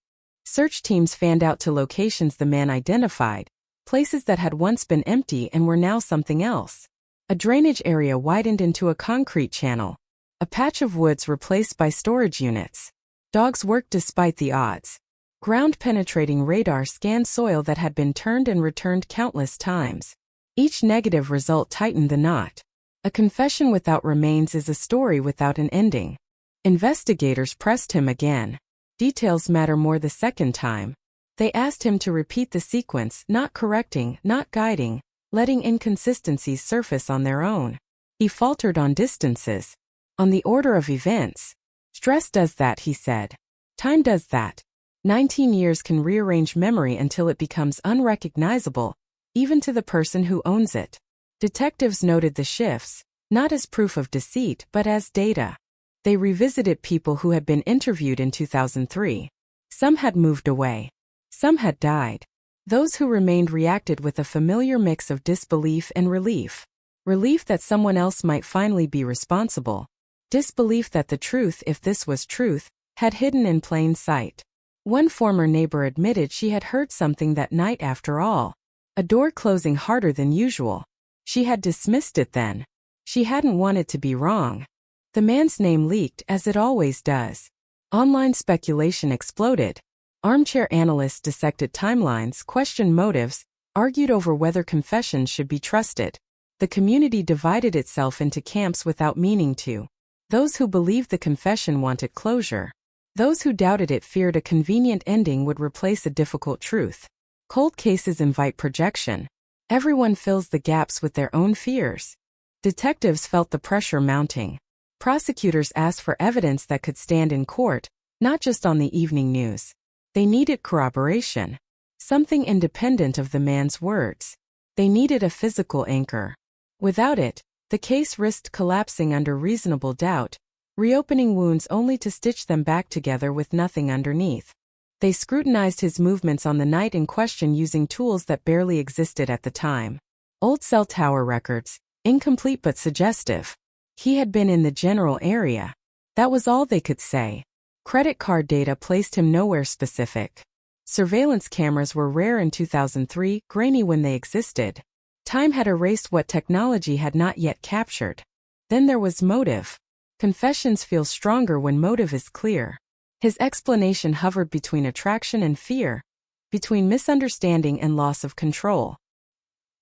Search teams fanned out to locations the man identified, places that had once been empty and were now something else. A drainage area widened into a concrete channel. A patch of woods replaced by storage units. Dogs worked despite the odds. Ground-penetrating radar scanned soil that had been turned and returned countless times. Each negative result tightened the knot. A confession without remains is a story without an ending. Investigators pressed him again. Details matter more the second time. They asked him to repeat the sequence, not correcting, not guiding, letting inconsistencies surface on their own. He faltered on distances. On the order of events. Stress does that, he said. Time does that. 19 years can rearrange memory until it becomes unrecognizable, even to the person who owns it. Detectives noted the shifts, not as proof of deceit but as data. They revisited people who had been interviewed in 2003. Some had moved away. Some had died. Those who remained reacted with a familiar mix of disbelief and relief. Relief that someone else might finally be responsible. Disbelief that the truth, if this was truth, had hidden in plain sight. One former neighbor admitted she had heard something that night after all. A door closing harder than usual. She had dismissed it then. She hadn't wanted to be wrong. The man's name leaked, as it always does. Online speculation exploded. Armchair analysts dissected timelines, questioned motives, argued over whether confessions should be trusted. The community divided itself into camps without meaning to. Those who believed the confession wanted closure. Those who doubted it feared a convenient ending would replace a difficult truth. Cold cases invite projection. Everyone fills the gaps with their own fears. Detectives felt the pressure mounting. Prosecutors asked for evidence that could stand in court, not just on the evening news. They needed corroboration. Something independent of the man's words. They needed a physical anchor. Without it, the case risked collapsing under reasonable doubt, reopening wounds only to stitch them back together with nothing underneath. They scrutinized his movements on the night in question using tools that barely existed at the time. Old cell tower records, incomplete but suggestive. He had been in the general area. That was all they could say. Credit card data placed him nowhere specific. Surveillance cameras were rare in 2003, grainy when they existed. Time had erased what technology had not yet captured. Then there was motive. Confessions feel stronger when motive is clear. His explanation hovered between attraction and fear, between misunderstanding and loss of control.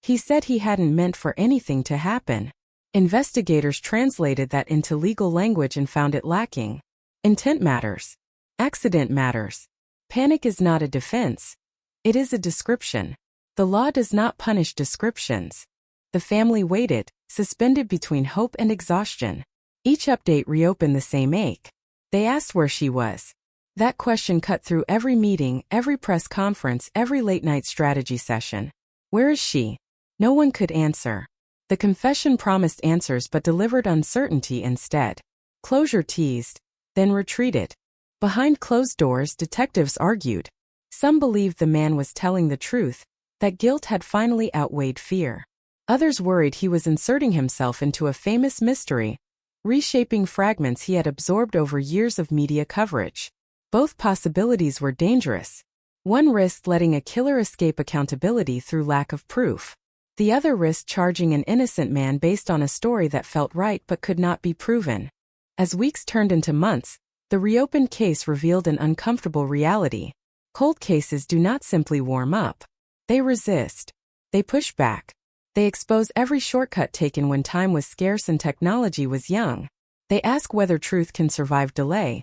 He said he hadn't meant for anything to happen. Investigators translated that into legal language and found it lacking. Intent matters. Accident matters. Panic is not a defense. It is a description. The law does not punish descriptions. The family waited, suspended between hope and exhaustion. Each update reopened the same ache. They asked where she was. That question cut through every meeting, every press conference, every late-night strategy session. Where is she? No one could answer. The confession promised answers but delivered uncertainty instead. Closure teased, then retreated. Behind closed doors, detectives argued. Some believed the man was telling the truth, that guilt had finally outweighed fear. Others worried he was inserting himself into a famous mystery, reshaping fragments he had absorbed over years of media coverage. Both possibilities were dangerous. One risked letting a killer escape accountability through lack of proof. The other risked charging an innocent man based on a story that felt right but could not be proven. As weeks turned into months, the reopened case revealed an uncomfortable reality. Cold cases do not simply warm up. They resist. They push back. They expose every shortcut taken when time was scarce and technology was young. They ask whether truth can survive delay,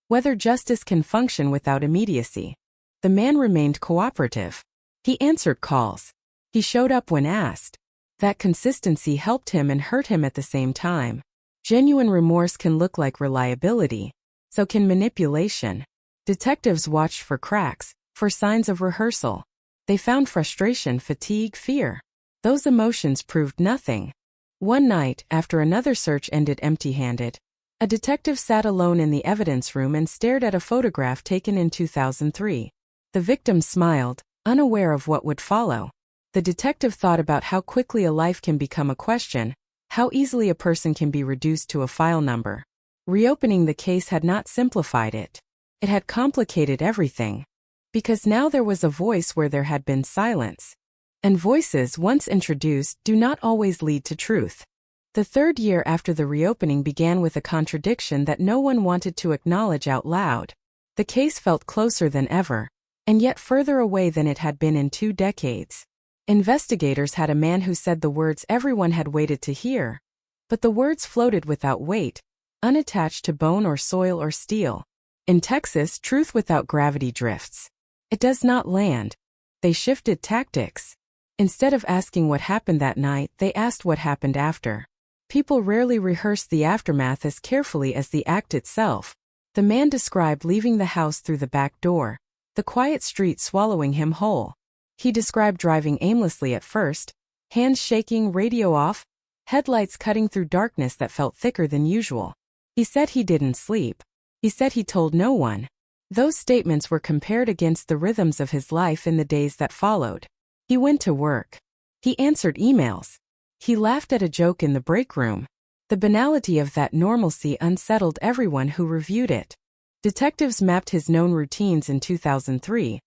whether justice can function without immediacy. The man remained cooperative. He answered calls. He showed up when asked. That consistency helped him and hurt him at the same time. Genuine remorse can look like reliability. So can manipulation. Detectives watched for cracks, for signs of rehearsal. They found frustration, fatigue, fear. Those emotions proved nothing. One night, after another search ended empty-handed, a detective sat alone in the evidence room and stared at a photograph taken in 2003. The victim smiled, unaware of what would follow. The detective thought about how quickly a life can become a question, how easily a person can be reduced to a file number. Reopening the case had not simplified it. It had complicated everything. Because now there was a voice where there had been silence. And voices, once introduced, do not always lead to truth. The third year after the reopening began with a contradiction that no one wanted to acknowledge out loud. The case felt closer than ever, and yet further away than it had been in 2 decades. Investigators had a man who said the words everyone had waited to hear. But the words floated without weight, unattached to bone or soil or steel. In Texas, truth without gravity drifts. It does not land. They shifted tactics. Instead of asking what happened that night, they asked what happened after. People rarely rehearse the aftermath as carefully as the act itself. The man described leaving the house through the back door. the quiet street swallowing him whole. He described driving aimlessly at first, hands shaking, radio off, headlights cutting through darkness that felt thicker than usual. He said he didn't sleep. He said he told no one. Those statements were compared against the rhythms of his life in the days that followed. He went to work. He answered emails. He laughed at a joke in the break room. The banality of that normalcy unsettled everyone who reviewed it. Detectives mapped his known routines in 2003,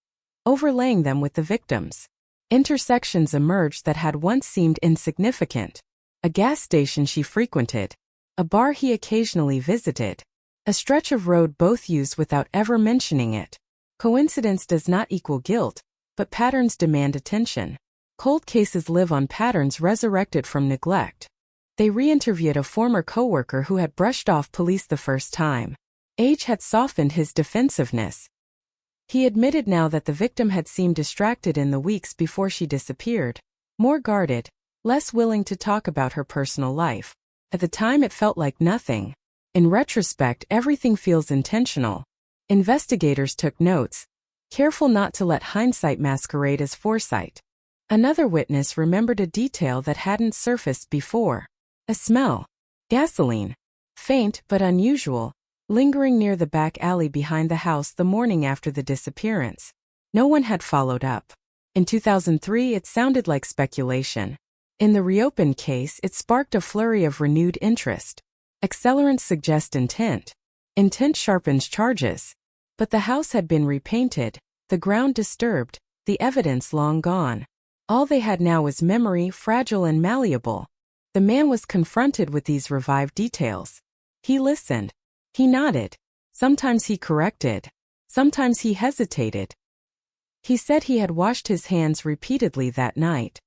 overlaying them with the victims. Intersections emerged that had once seemed insignificant. A gas station she frequented. A bar he occasionally visited. A stretch of road both used without ever mentioning it. Coincidence does not equal guilt, but patterns demand attention. Cold cases live on patterns resurrected from neglect. They re-interviewed a former coworker who had brushed off police the first time. Age had softened his defensiveness. He admitted now that the victim had seemed distracted in the weeks before she disappeared, more guarded, less willing to talk about her personal life. At the time it felt like nothing. In retrospect, everything feels intentional. Investigators took notes, careful not to let hindsight masquerade as foresight. Another witness remembered a detail that hadn't surfaced before. A smell. Gasoline. Faint but unusual, lingering near the back alley behind the house the morning after the disappearance. No one had followed up. In 2003, it sounded like speculation. In the reopened case, it sparked a flurry of renewed interest. Accelerants suggest intent. Intent sharpens charges. But the house had been repainted, the ground disturbed, the evidence long gone. All they had now was memory, fragile and malleable. The man was confronted with these revived details. He listened. He nodded. Sometimes he corrected. Sometimes he hesitated. He said he had washed his hands repeatedly that night.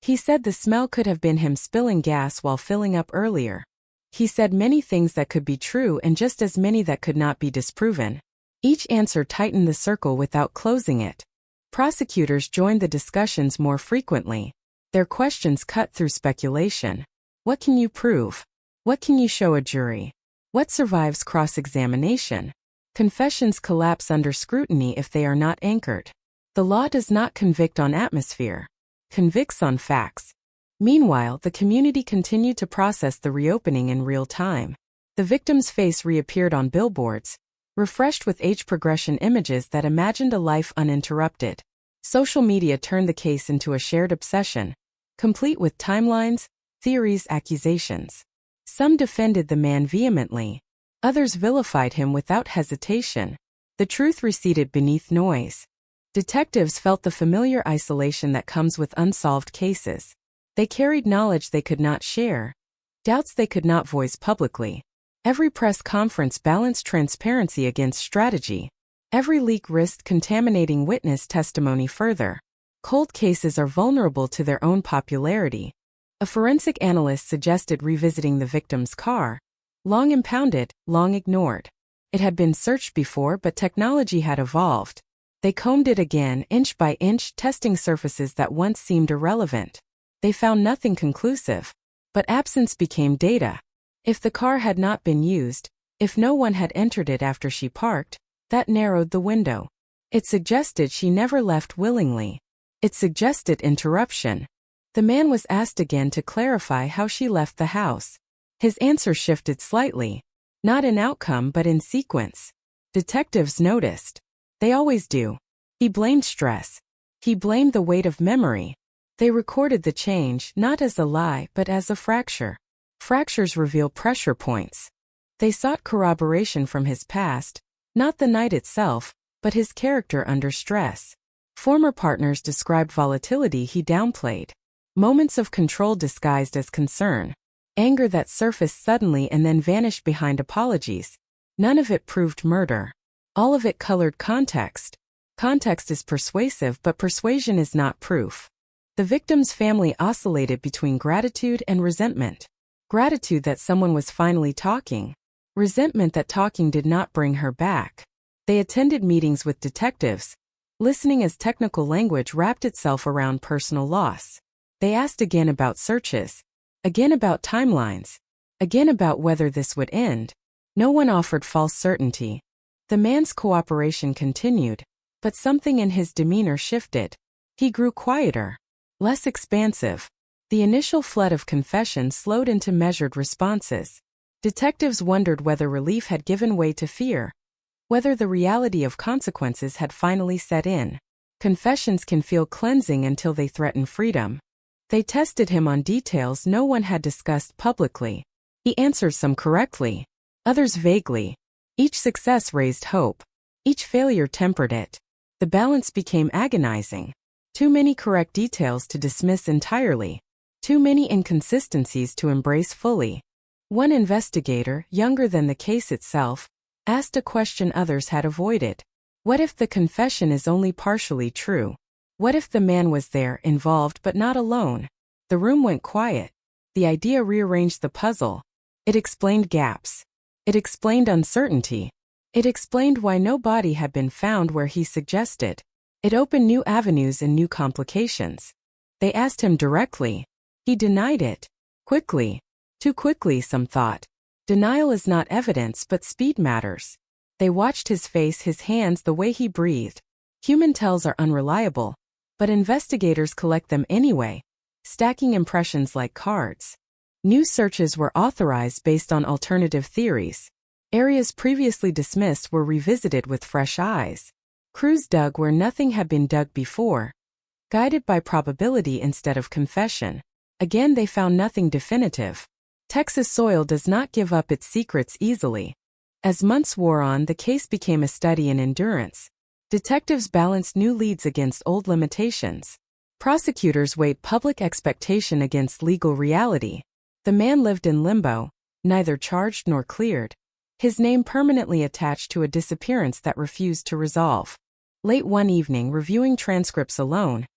He said the smell could have been him spilling gas while filling up earlier. He said many things that could be true and just as many that could not be disproven. Each answer tightened the circle without closing it. Prosecutors joined the discussions more frequently. Their questions cut through speculation. What can you prove? What can you show a jury? What survives cross-examination? Confessions collapse under scrutiny if they are not anchored. The law does not convict on atmosphere. Convicts on facts. Meanwhile, the community continued to process the reopening in real time. The victim's face reappeared on billboards, refreshed with age progression images that imagined a life uninterrupted. Social media turned the case into a shared obsession, complete with timelines, theories, accusations. Some defended the man vehemently. Others vilified him without hesitation. The truth receded beneath noise. Detectives felt the familiar isolation that comes with unsolved cases. They carried knowledge they could not share, doubts they could not voice publicly. Every press conference balanced transparency against strategy. Every leak risked contaminating witness testimony further. Cold cases are vulnerable to their own popularity. A forensic analyst suggested revisiting the victim's car. Long impounded, long ignored. It had been searched before, but technology had evolved. They combed it again, inch by inch, testing surfaces that once seemed irrelevant. They found nothing conclusive. But absence became data. If the car had not been used, if no one had entered it after she parked, that narrowed the window. It suggested she never left willingly. It suggested interruption. The man was asked again to clarify how she left the house. His answer shifted slightly. Not in outcome but in sequence. Detectives noticed. They always do. He blamed stress. He blamed the weight of memory. They recorded the change not as a lie but as a fracture. Fractures reveal pressure points. They sought corroboration from his past, not the night itself, but his character under stress. Former partners described volatility he downplayed. Moments of control disguised as concern. Anger that surfaced suddenly and then vanished behind apologies. None of it proved murder. All of it colored context. Context is persuasive, but persuasion is not proof. The victim's family oscillated between gratitude and resentment. Gratitude that someone was finally talking. Resentment that talking did not bring her back. They attended meetings with detectives, listening as technical language wrapped itself around personal loss. They asked again about searches, again about timelines, again about whether this would end. No one offered false certainty. The man's cooperation continued, But something in his demeanor shifted. He grew quieter, less expansive. The initial flood of confession slowed into measured responses. Detectives wondered whether relief had given way to fear, whether the reality of consequences had finally set in. Confessions can feel cleansing until they threaten freedom. They tested him on details no one had discussed publicly. He answered some correctly, others vaguely. Each success raised hope. Each failure tempered it. The balance became agonizing. Too many correct details to dismiss entirely. Too many inconsistencies to embrace fully. One investigator, younger than the case itself, asked a question others had avoided. What if the confession is only partially true? What if the man was there, involved but not alone? The room went quiet. The idea rearranged the puzzle. It explained gaps. It explained uncertainty. It explained why no body had been found where he suggested. It opened new avenues and new complications. They asked him directly. He denied it. Quickly. Too quickly, some thought. Denial is not evidence, but speed matters. They watched his face, his hands, the way he breathed. Human tells are unreliable, but investigators collect them anyway, stacking impressions like cards. New searches were authorized based on alternative theories. Areas previously dismissed were revisited with fresh eyes. Crews dug where nothing had been dug before, guided by probability instead of confession. Again, they found nothing definitive. Texas soil does not give up its secrets easily. As months wore on, the case became a study in endurance. Detectives balanced new leads against old limitations. Prosecutors weighed public expectation against legal reality. The man lived in limbo, neither charged nor cleared. His name permanently attached to a disappearance that refused to resolve. Late one evening, reviewing transcripts alone,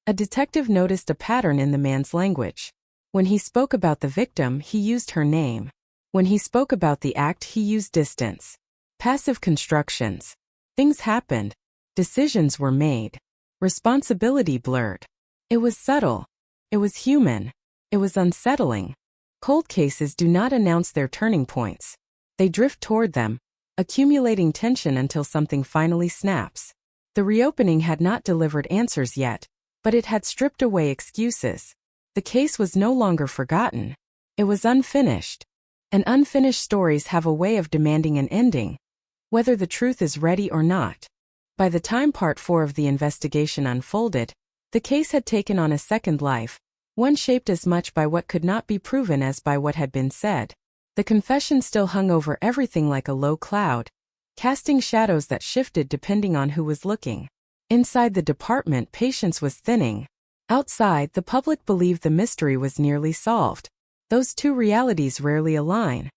a detective noticed a pattern in the man's language. When he spoke about the victim, he used her name. When he spoke about the act, he used distance. Passive constructions. Things happened. Decisions were made. Responsibility blurred. It was subtle. It was human. It was unsettling. Cold cases do not announce their turning points. They drift toward them, accumulating tension until something finally snaps. The reopening had not delivered answers yet, but it had stripped away excuses. The case was no longer forgotten. It was unfinished. And unfinished stories have a way of demanding an ending, whether the truth is ready or not. By the time Part 4 of the investigation unfolded, the case had taken on a second life, one shaped as much by what could not be proven as by what had been said. The confession still hung over everything like a low cloud, casting shadows that shifted depending on who was looking. Inside the department, patience was thinning. Outside, the public believed the mystery was nearly solved. Those two realities rarely align.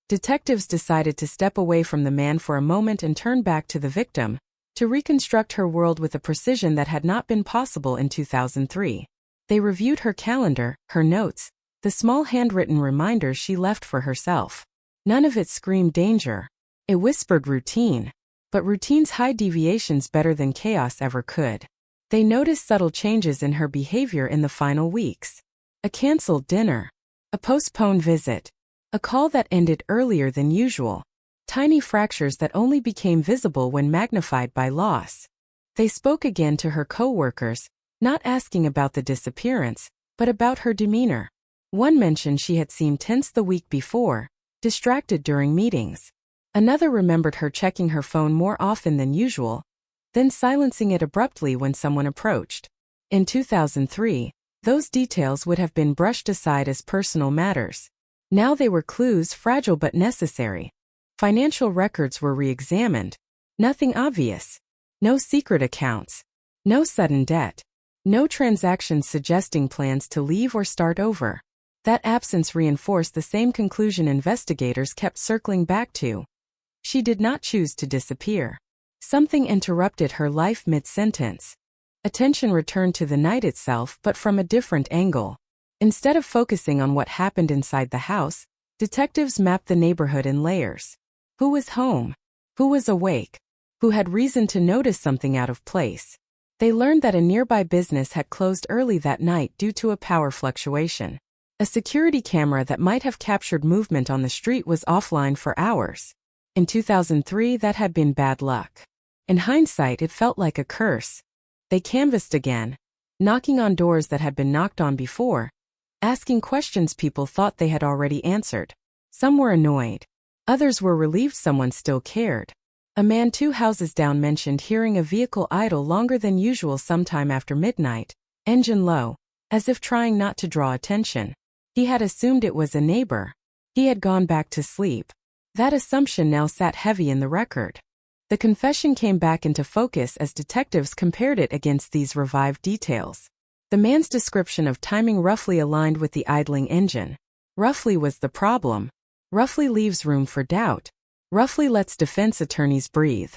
Detectives decided to step away from the man for a moment and turn back to the victim, to reconstruct her world with a precision that had not been possible in 2003. They reviewed her calendar, her notes, the small handwritten reminders she left for herself. None of it screamed danger. It whispered routine. But routine's high deviations better than chaos ever could. They noticed subtle changes in her behavior in the final weeks. A canceled dinner. A postponed visit. A call that ended earlier than usual. Tiny fractures that only became visible when magnified by loss. They spoke again to her co-workers, not asking about the disappearance, but about her demeanor. One mentioned she had seemed tense the week before, distracted during meetings. Another remembered her checking her phone more often than usual, then silencing it abruptly when someone approached. In 2003, those details would have been brushed aside as personal matters. Now they were clues, fragile but necessary. Financial records were re-examined. Nothing obvious. No secret accounts. No sudden debt. No transactions suggesting plans to leave or start over. That absence reinforced the same conclusion investigators kept circling back to. She did not choose to disappear. Something interrupted her life mid-sentence. Attention returned to the night itself, but from a different angle. Instead of focusing on what happened inside the house, detectives mapped the neighborhood in layers. Who was home? Who was awake? Who had reason to notice something out of place? They learned that a nearby business had closed early that night due to a power fluctuation. A security camera that might have captured movement on the street was offline for hours. In 2003, that had been bad luck. In hindsight, it felt like a curse. They canvassed again, knocking on doors that had been knocked on before, asking questions people thought they had already answered. Some were annoyed. Others were relieved someone still cared. A man 2 houses down mentioned hearing a vehicle idle longer than usual sometime after midnight, engine low, as if trying not to draw attention. He had assumed it was a neighbor. He had gone back to sleep. That assumption now sat heavy in the record. The confession came back into focus as detectives compared it against these revived details. The man's description of timing roughly aligned with the idling engine. Roughly was the problem. Roughly leaves room for doubt. Roughly lets defense attorneys breathe.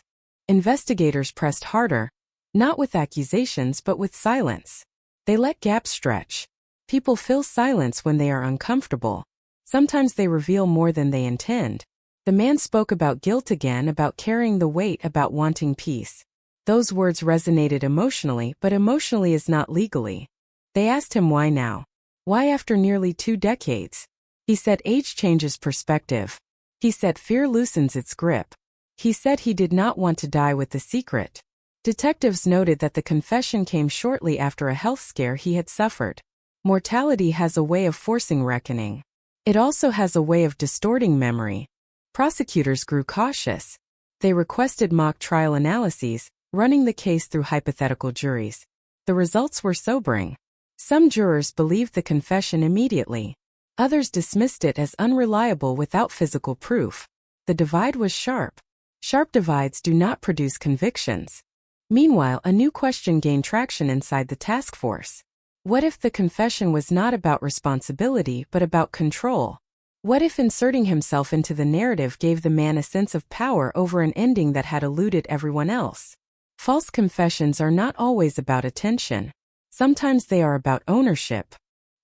Investigators pressed harder, not with accusations but with silence. They let gaps stretch. People fill silence when they are uncomfortable. Sometimes they reveal more than they intend. The man spoke about guilt again, about carrying the weight, about wanting peace. Those words resonated emotionally, but emotionally is not legally. They asked him why now. Why after nearly 2 decades? He said age changes perspective. He said fear loosens its grip. He said he did not want to die with the secret. Detectives noted that the confession came shortly after a health scare he had suffered. Mortality has a way of forcing reckoning. It also has a way of distorting memory. Prosecutors grew cautious. They requested mock trial analyses, running the case through hypothetical juries. The results were sobering. Some jurors believed the confession immediately. Others dismissed it as unreliable without physical proof. The divide was sharp. Sharp divides do not produce convictions. Meanwhile, a new question gained traction inside the task force. What if the confession was not about responsibility but about control? What if inserting himself into the narrative gave the man a sense of power over an ending that had eluded everyone else? False confessions are not always about attention. Sometimes they are about ownership.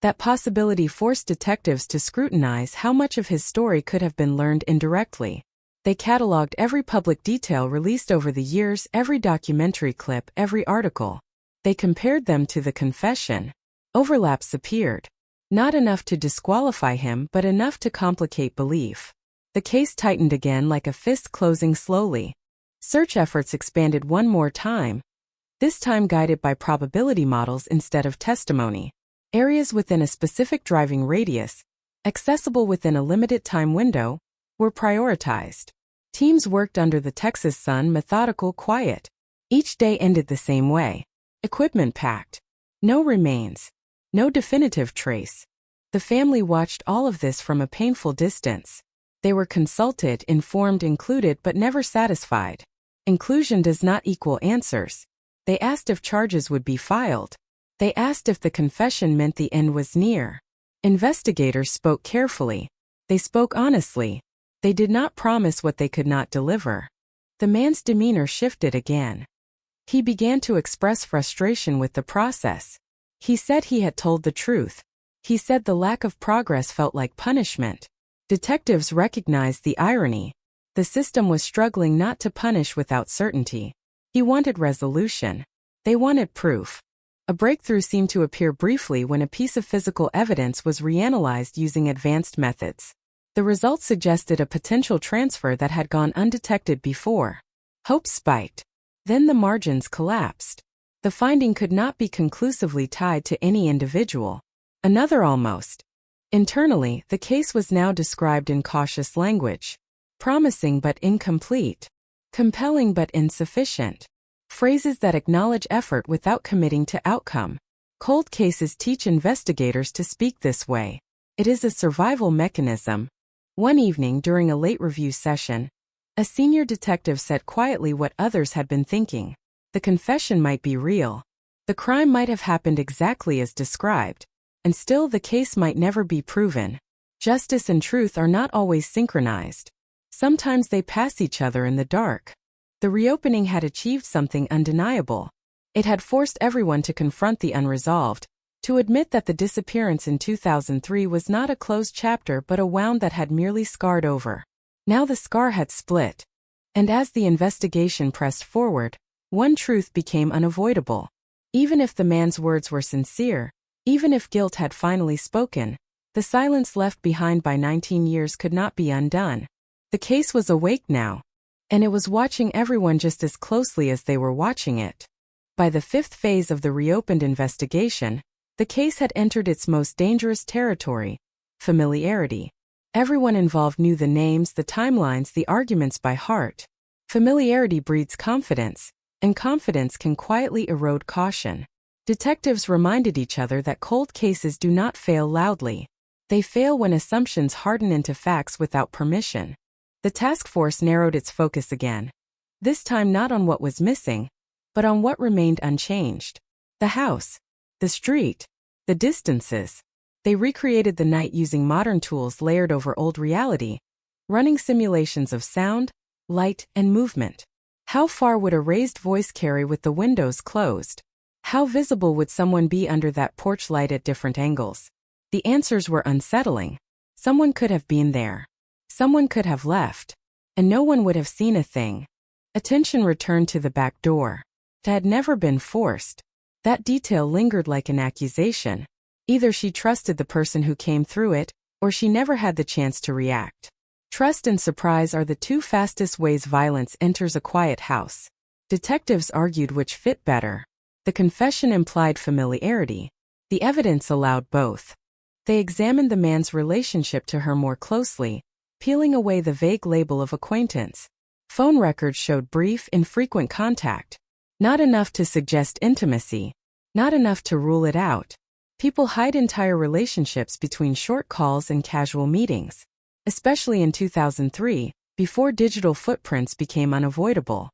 That possibility forced detectives to scrutinize how much of his story could have been learned indirectly. They cataloged every public detail released over the years, every documentary clip, every article. They compared them to the confession. Overlaps appeared. Not enough to disqualify him, but enough to complicate belief. The case tightened again like a fist closing slowly. Search efforts expanded one more time, this time guided by probability models instead of testimony. Areas within a specific driving radius, accessible within a limited time window, were prioritized. Teams worked under the Texas sun, methodical, quiet. Each day ended the same way. Equipment packed. No remains. No definitive trace. The family watched all of this from a painful distance. They were consulted, informed, included, but never satisfied. Inclusion does not equal answers. They asked if charges would be filed. They asked if the confession meant the end was near. Investigators spoke carefully. They spoke honestly. They did not promise what they could not deliver. The man's demeanor shifted again. He began to express frustration with the process. He said he had told the truth. He said the lack of progress felt like punishment. Detectives recognized the irony. The system was struggling not to punish without certainty. He wanted resolution. They wanted proof. A breakthrough seemed to appear briefly when a piece of physical evidence was reanalyzed using advanced methods. The results suggested a potential transfer that had gone undetected before. Hope spiked. Then the margins collapsed. The finding could not be conclusively tied to any individual. Another almost. Internally, the case was now described in cautious language. Promising but incomplete. Compelling but insufficient. Phrases that acknowledge effort without committing to outcome. Cold cases teach investigators to speak this way. It is a survival mechanism. One evening during a late review session, a senior detective said quietly what others had been thinking. The confession might be real. The crime might have happened exactly as described. And still the case might never be proven. Justice and truth are not always synchronized. Sometimes they pass each other in the dark. The reopening had achieved something undeniable. It had forced everyone to confront the unresolved, to admit that the disappearance in 2003 was not a closed chapter but a wound that had merely scarred over. Now the scar had split. And as the investigation pressed forward, one truth became unavoidable. Even if the man's words were sincere, even if guilt had finally spoken, the silence left behind by 19 years could not be undone. The case was awake now. and it was watching everyone just as closely as they were watching it. By the fifth phase of the reopened investigation, the case had entered its most dangerous territory: familiarity. Everyone involved knew the names, the timelines, the arguments by heart. Familiarity breeds confidence, and confidence can quietly erode caution. Detectives reminded each other that cold cases do not fail loudly. They fail when assumptions harden into facts without permission. The task force narrowed its focus again. This time not on what was missing, but on what remained unchanged. The house, the street, the distances. They recreated the night using modern tools layered over old reality, running simulations of sound, light, and movement. How far would a raised voice carry with the windows closed? How visible would someone be under that porch light at different angles? The answers were unsettling. Someone could have been there. Someone could have left. And no one would have seen a thing. Attention returned to the back door. It had never been forced. That detail lingered like an accusation. Either she trusted the person who came through it, or she never had the chance to react. Trust and surprise are the two fastest ways violence enters a quiet house. Detectives argued which fit better. The confession implied familiarity. The evidence allowed both. They examined the man's relationship to her more closely, peeling away the vague label of acquaintance. Phone records showed brief, infrequent contact. Not enough to suggest intimacy. Not enough to rule it out. People hide entire relationships between short calls and casual meetings. Especially in 2003, before digital footprints became unavoidable.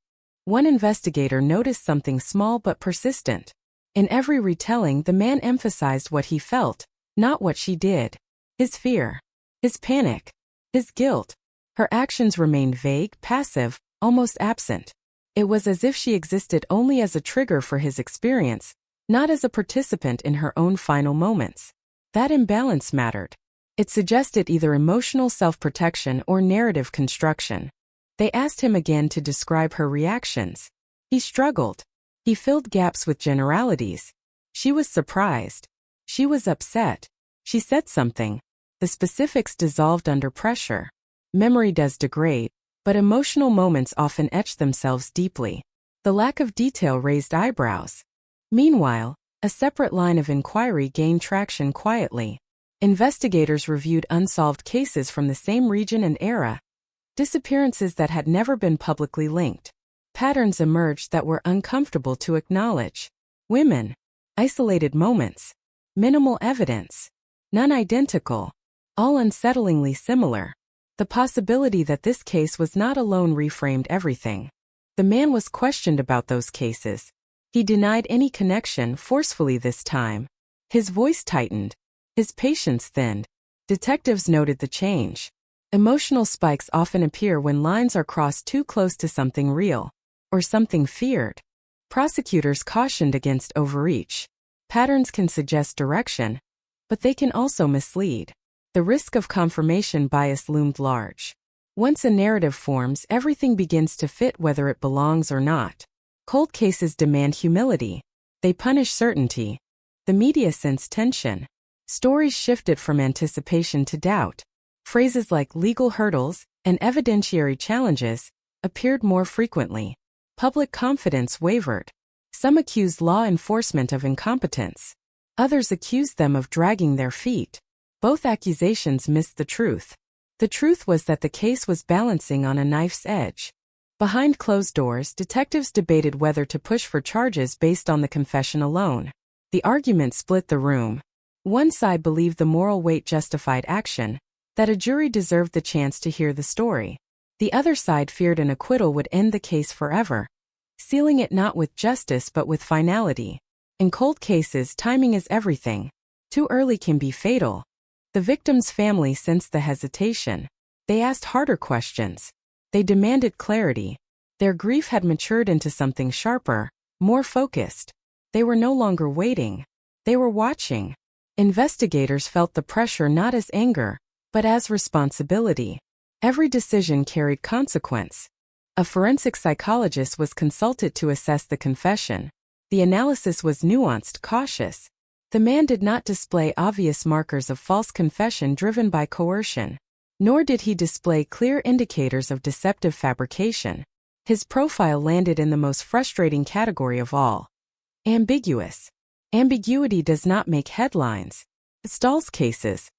One investigator noticed something small but persistent. In every retelling, the man emphasized what he felt, not what she did. His fear. His panic. His guilt. Her actions remained vague, passive, almost absent. It was as if she existed only as a trigger for his experience, not as a participant in her own final moments. That imbalance mattered. It suggested either emotional self-protection or narrative construction. They asked him again to describe her reactions. He struggled. He filled gaps with generalities. She was surprised. She was upset. She said something. The specifics dissolved under pressure. Memory does degrade, but emotional moments often etch themselves deeply. The lack of detail raised eyebrows. Meanwhile, a separate line of inquiry gained traction quietly. Investigators reviewed unsolved cases from the same region and era. Disappearances that had never been publicly linked. Patterns emerged that were uncomfortable to acknowledge. Women. Isolated moments. Minimal evidence. None identical. All unsettlingly similar. The possibility that this case was not alone reframed everything. The man was questioned about those cases. He denied any connection forcefully this time. His voice tightened. His patience thinned. Detectives noted the change. Emotional spikes often appear when lines are crossed too close to something real, or something feared. Prosecutors cautioned against overreach. Patterns can suggest direction, but they can also mislead. The risk of confirmation bias loomed large. Once a narrative forms, everything begins to fit whether it belongs or not. Cold cases demand humility. They punish certainty. The media sensed tension. Stories shifted from anticipation to doubt. Phrases like legal hurdles and evidentiary challenges appeared more frequently. Public confidence wavered. Some accused law enforcement of incompetence. Others accused them of dragging their feet. Both accusations missed the truth. The truth was that the case was balancing on a knife's edge. Behind closed doors, detectives debated whether to push for charges based on the confession alone. The argument split the room. One side believed the moral weight justified action, that a jury deserved the chance to hear the story. The other side feared an acquittal would end the case forever, sealing it not with justice but with finality. In cold cases, timing is everything. Too early can be fatal. The victim's family sensed the hesitation. They asked harder questions. They demanded clarity. Their grief had matured into something sharper, more focused. They were no longer waiting. They were watching. Investigators felt the pressure not as anger, but as responsibility. Every decision carried consequence. A forensic psychologist was consulted to assess the confession. The analysis was nuanced, cautious. The man did not display obvious markers of false confession driven by coercion. Nor did he display clear indicators of deceptive fabrication. His profile landed in the most frustrating category of all: ambiguous. Ambiguity does not make headlines. It stalls cases.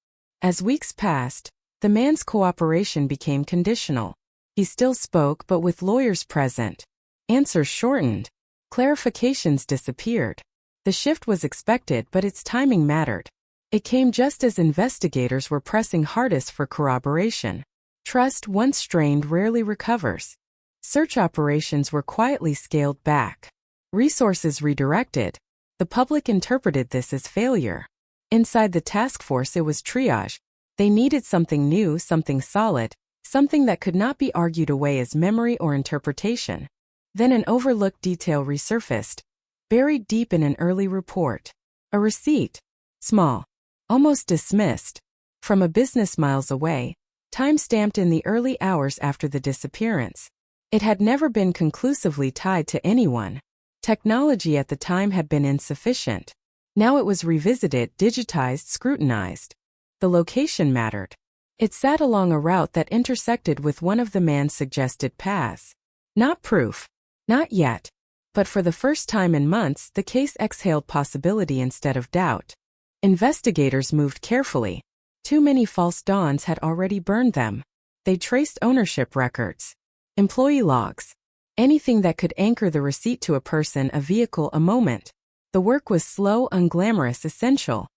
As weeks passed, the man's cooperation became conditional. He still spoke, but with lawyers present. Answers shortened. Clarifications disappeared. The shift was expected, but its timing mattered. It came just as investigators were pressing hardest for corroboration. Trust, once strained, rarely recovers. Search operations were quietly scaled back. Resources redirected. The public interpreted this as failure. Inside the task force, it was triage. They needed something new, something solid, something that could not be argued away as memory or interpretation. Then an overlooked detail resurfaced, buried deep in an early report. A receipt. Small. Almost dismissed. From a business miles away, time-stamped in the early hours after the disappearance. It had never been conclusively tied to anyone. Technology at the time had been insufficient. Now it was revisited, digitized, scrutinized. The location mattered. It sat along a route that intersected with one of the man's suggested paths. Not proof. Not yet. But for the first time in months, the case exhaled possibility instead of doubt. Investigators moved carefully. Too many false dawns had already burned them. They traced ownership records, employee logs, anything that could anchor the receipt to a person, a vehicle, a moment. The work was slow, unglamorous, essential.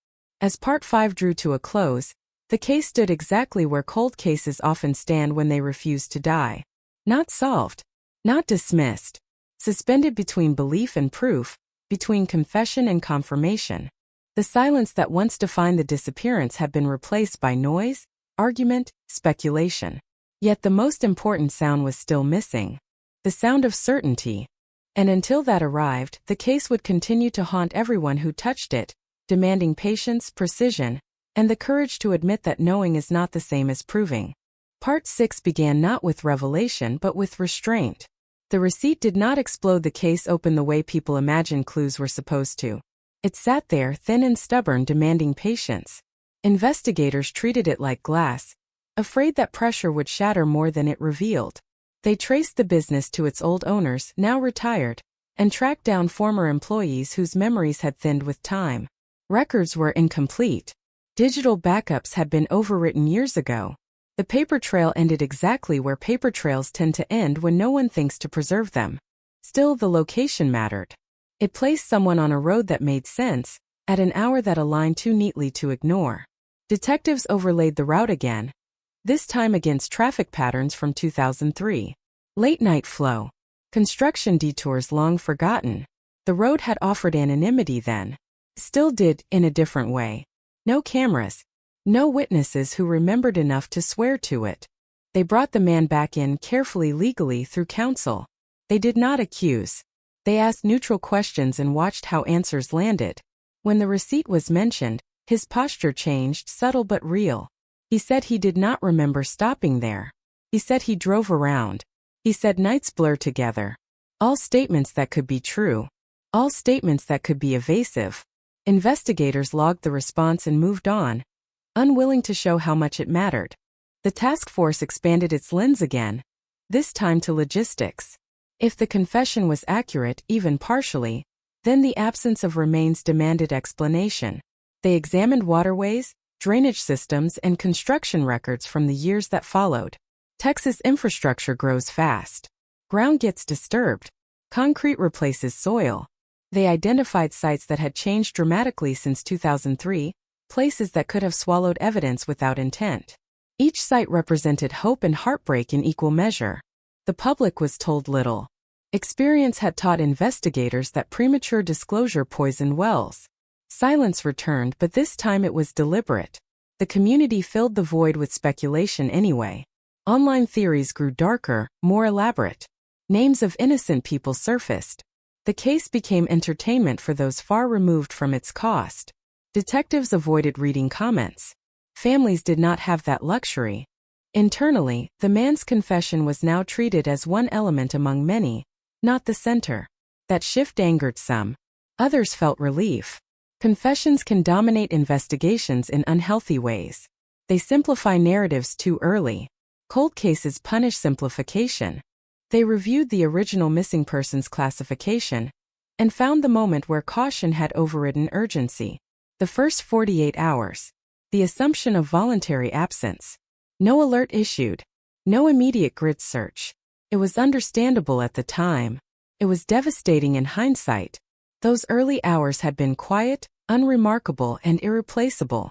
As Part 5 drew to a close, the case stood exactly where cold cases often stand when they refuse to die. Not solved. Not dismissed. Suspended between belief and proof, between confession and confirmation. The silence that once defined the disappearance had been replaced by noise, argument, speculation. Yet the most important sound was still missing. The sound of certainty. And until that arrived, the case would continue to haunt everyone who touched it, demanding patience, precision, and the courage to admit that knowing is not the same as proving. Part 6 began not with revelation but with restraint. The receipt did not explode the case open the way people imagined clues were supposed to. It sat there, thin and stubborn, demanding patience. Investigators treated it like glass, afraid that pressure would shatter more than it revealed. They traced the business to its old owners, now retired, and tracked down former employees whose memories had thinned with time. Records were incomplete. Digital backups had been overwritten years ago. The paper trail ended exactly where paper trails tend to end when no one thinks to preserve them. Still, the location mattered. It placed someone on a road that made sense, at an hour that aligned too neatly to ignore. Detectives overlaid the route again, this time against traffic patterns from 2003. Late-night flow. Construction detours long forgotten. The road had offered anonymity then. Still did, in a different way. No cameras. No witnesses who remembered enough to swear to it. They brought the man back in carefully, legally, through counsel. They did not accuse. They asked neutral questions and watched how answers landed. When the receipt was mentioned, his posture changed, subtle but real. He said he did not remember stopping there. He said he drove around. He said nights blur together. All statements that could be true. All statements that could be evasive. Investigators logged the response and moved on, unwilling to show how much it mattered. The task force expanded its lens again, this time to logistics. If the confession was accurate, even partially, then the absence of remains demanded explanation. They examined waterways, drainage systems, and construction records from the years that followed. Texas infrastructure grows fast. Ground gets disturbed. Concrete replaces soil. They identified sites that had changed dramatically since 2003, places that could have swallowed evidence without intent. Each site represented hope and heartbreak in equal measure. The public was told little. Experience had taught investigators that premature disclosure poisoned wells. Silence returned, but this time it was deliberate. The community filled the void with speculation anyway. Online theories grew darker, more elaborate. Names of innocent people surfaced. The case became entertainment for those far removed from its cost. Detectives avoided reading comments. Families did not have that luxury. Internally, the man's confession was now treated as one element among many, not the center. That shift angered some. Others felt relief. Confessions can dominate investigations in unhealthy ways. They simplify narratives too early. Cold cases punish simplification. They reviewed the original missing persons classification and found the moment where caution had overridden urgency. The first 48 hours. The assumption of voluntary absence. No alert issued. No immediate grid search. It was understandable at the time. It was devastating in hindsight. Those early hours had been quiet, unremarkable, and irreplaceable.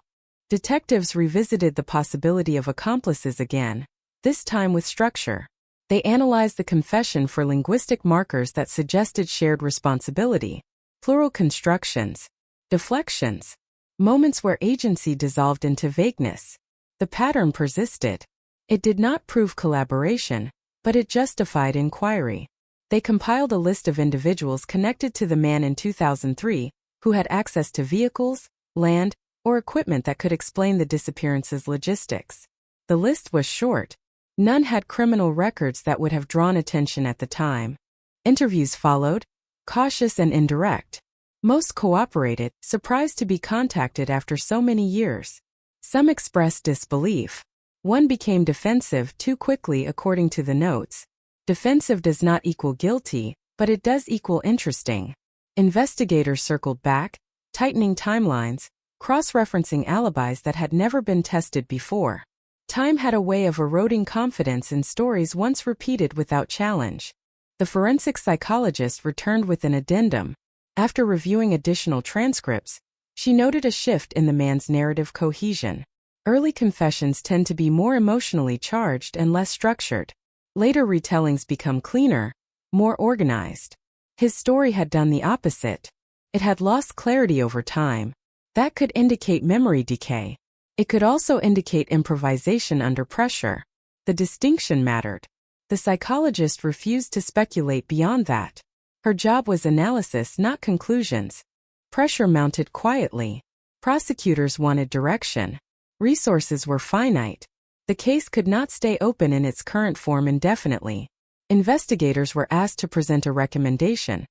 Detectives revisited the possibility of accomplices again, this time with structure. They analyzed the confession for linguistic markers that suggested shared responsibility, plural constructions, deflections, moments where agency dissolved into vagueness. The pattern persisted. It did not prove collaboration, but it justified inquiry. They compiled a list of individuals connected to the man in 2003 who had access to vehicles, land, or equipment that could explain the disappearance's logistics. The list was short. None had criminal records that would have drawn attention at the time. Interviews followed, cautious and indirect. Most cooperated, surprised to be contacted after so many years. Some expressed disbelief. One became defensive too quickly according to the notes. Defensive does not equal guilty, but it does equal interesting. Investigators circled back, tightening timelines, cross-referencing alibis that had never been tested before. Time had a way of eroding confidence in stories once repeated without challenge. The forensic psychologist returned with an addendum. After reviewing additional transcripts, she noted a shift in the man's narrative cohesion. Early confessions tend to be more emotionally charged and less structured. Later retellings become cleaner, more organized. His story had done the opposite. It had lost clarity over time. That could indicate memory decay. It could also indicate improvisation under pressure. The distinction mattered. The psychologist refused to speculate beyond that. Her job was analysis, not conclusions. Pressure mounted quietly. Prosecutors wanted direction. Resources were finite. The case could not stay open in its current form indefinitely. Investigators were asked to present a recommendation.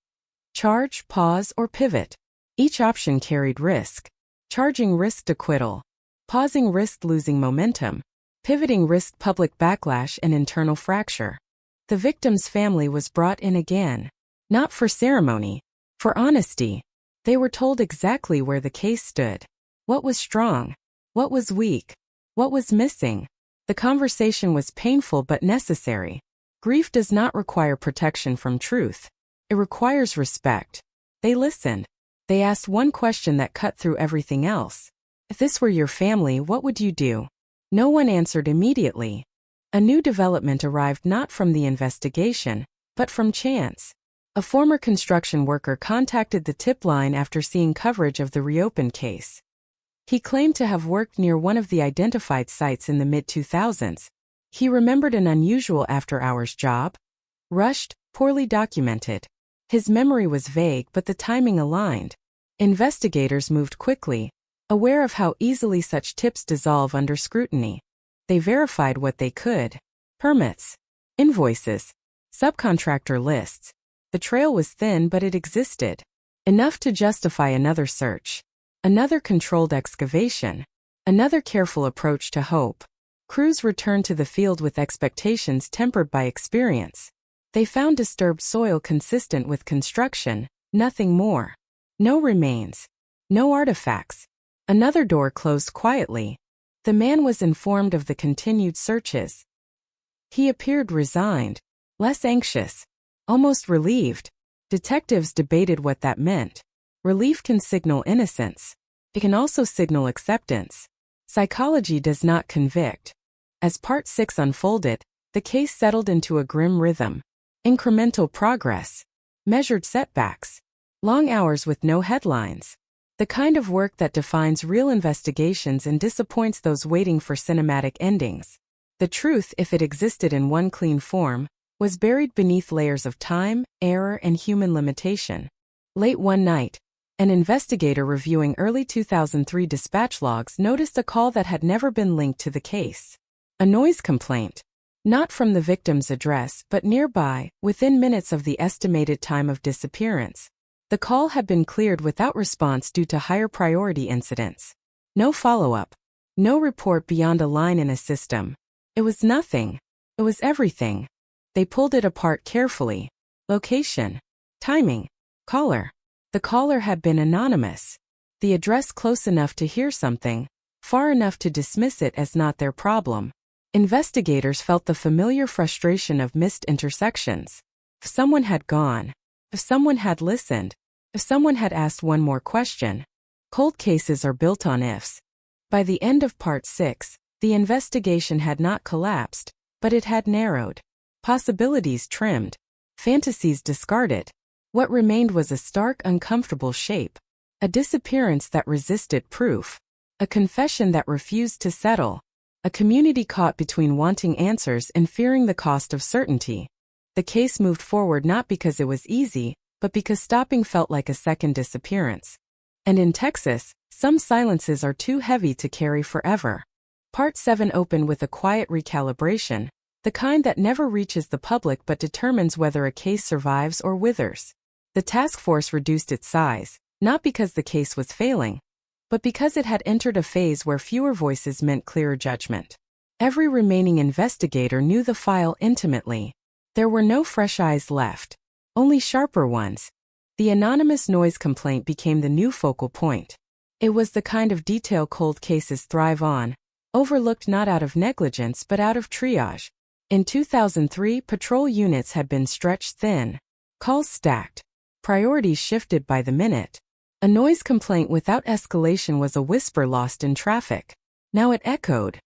Charge, pause, or pivot. Each option carried risk. Charging risked acquittal. Pausing risked losing momentum. Pivoting risked public backlash and internal fracture. The victim's family was brought in again. Not for ceremony. For honesty. They were told exactly where the case stood. What was strong? What was weak? What was missing? The conversation was painful but necessary. Grief does not require protection from truth. It requires respect. They listened. They asked one question that cut through everything else. If this were your family, what would you do? No one answered immediately. A new development arrived not from the investigation, but from chance. A former construction worker contacted the tip line after seeing coverage of the reopened case. He claimed to have worked near one of the identified sites in the mid-2000s. He remembered an unusual after-hours job. Rushed, poorly documented. His memory was vague, but the timing aligned. Investigators moved quickly, aware of how easily such tips dissolve under scrutiny. They verified what they could. Permits, invoices, subcontractor lists. The trail was thin, but it existed. Enough to justify another search. Another controlled excavation. Another careful approach to hope. Crews returned to the field with expectations tempered by experience. They found disturbed soil consistent with construction, nothing more. No remains. No artifacts. Another door closed quietly. The man was informed of the continued searches. He appeared resigned, less anxious, almost relieved. Detectives debated what that meant. Relief can signal innocence. It can also signal acceptance. Psychology does not convict. As Part 6 unfolded, the case settled into a grim rhythm. Incremental progress. Measured setbacks. Long hours with no headlines. The kind of work that defines real investigations and disappoints those waiting for cinematic endings. The truth, if it existed in one clean form, was buried beneath layers of time, error, and human limitation. Late one night, an investigator reviewing early 2003 dispatch logs noticed a call that had never been linked to the case. A noise complaint. Not from the victim's address, but nearby, within minutes of the estimated time of disappearance. The call had been cleared without response due to higher priority incidents. No follow-up. No report beyond a line in a system. It was nothing. It was everything. They pulled it apart carefully. Location. Timing. Caller. The caller had been anonymous. The address close enough to hear something, far enough to dismiss it as not their problem. Investigators felt the familiar frustration of missed intersections. If someone had gone, if someone had listened, if someone had asked one more question. Cold cases are built on ifs. By the end of Part 6, the investigation had not collapsed, but it had narrowed. Possibilities trimmed. Fantasies discarded. What remained was a stark, uncomfortable shape. A disappearance that resisted proof. A confession that refused to settle. A community caught between wanting answers and fearing the cost of certainty. The case moved forward not because it was easy, but because stopping felt like a second disappearance. And in Texas, some silences are too heavy to carry forever. Part 7 opened with a quiet recalibration, the kind that never reaches the public but determines whether a case survives or withers. The task force reduced its size, not because the case was failing, but because it had entered a phase where fewer voices meant clearer judgment. Every remaining investigator knew the file intimately. There were no fresh eyes left, only sharper ones. The anonymous noise complaint became the new focal point. It was the kind of detail cold cases thrive on, overlooked not out of negligence but out of triage. In 2003, patrol units had been stretched thin, calls stacked, priorities shifted by the minute. A noise complaint without escalation was a whisper lost in traffic. Now it echoed.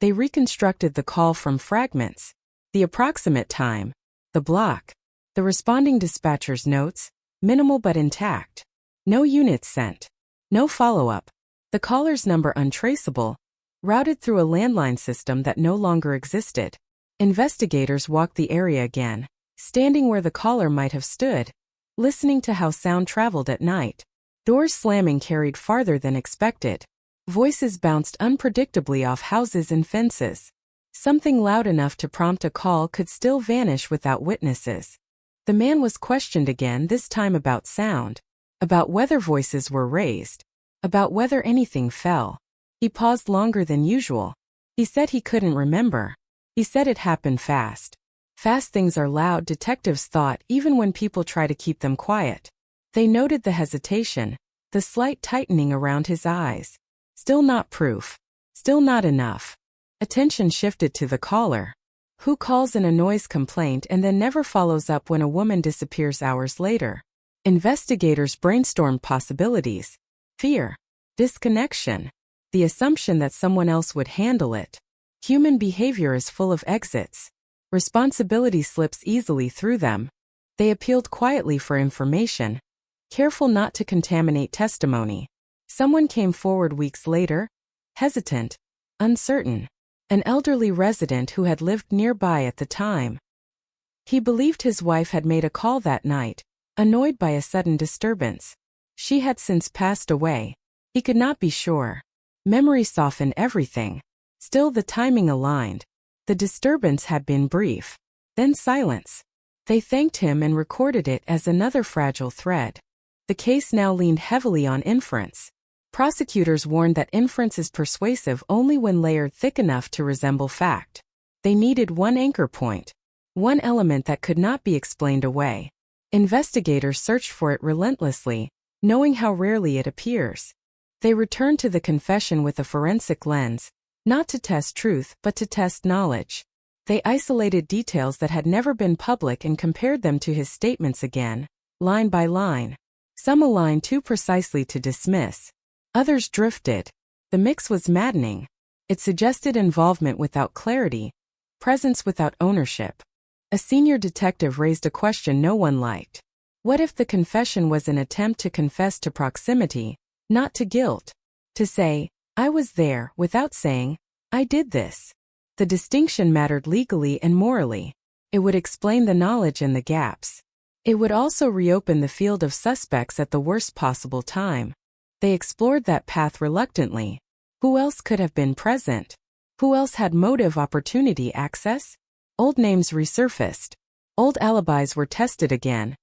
They reconstructed the call from fragments. The approximate time, the block, the responding dispatcher's notes, minimal but intact. No units sent. No follow-up. The caller's number untraceable, routed through a landline system that no longer existed. Investigators walked the area again, standing where the caller might have stood, listening to how sound traveled at night. Doors slamming carried farther than expected. Voices bounced unpredictably off houses and fences. Something loud enough to prompt a call could still vanish without witnesses. The man was questioned again, this time about sound, about whether voices were raised, about whether anything fell. He paused longer than usual. He said he couldn't remember. He said it happened fast. Fast things are loud, detectives thought, even when people try to keep them quiet. They noted the hesitation, the slight tightening around his eyes. Still not proof. Still not enough. Attention shifted to the caller. Who calls in a noise complaint and then never follows up when a woman disappears hours later? Investigators brainstormed possibilities. Fear. Disconnection. The assumption that someone else would handle it. Human behavior is full of exits. Responsibility slips easily through them. They appealed quietly for information, careful not to contaminate testimony. Someone came forward weeks later, hesitant, uncertain. An elderly resident who had lived nearby at the time. He believed his wife had made a call that night, annoyed by a sudden disturbance. She had since passed away. He could not be sure. Memory softened everything. Still, the timing aligned. The disturbance had been brief. Then silence. They thanked him and recorded it as another fragile thread. The case now leaned heavily on inference. Prosecutors warned that inference is persuasive only when layered thick enough to resemble fact. They needed one anchor point, one element that could not be explained away. Investigators searched for it relentlessly, knowing how rarely it appears. They returned to the confession with a forensic lens, not to test truth but to test knowledge. They isolated details that had never been public and compared them to his statements again, line by line. Some aligned too precisely to dismiss. Others drifted. The mix was maddening. It suggested involvement without clarity, presence without ownership. A senior detective raised a question no one liked. What if the confession was an attempt to confess to proximity, not to guilt? To say, I was there, without saying, I did this. The distinction mattered legally and morally. It would explain the knowledge and the gaps. It would also reopen the field of suspects at the worst possible time. They explored that path reluctantly. Who else could have been present? Who else had motive, opportunity, access? Old names resurfaced. Old alibis were tested again.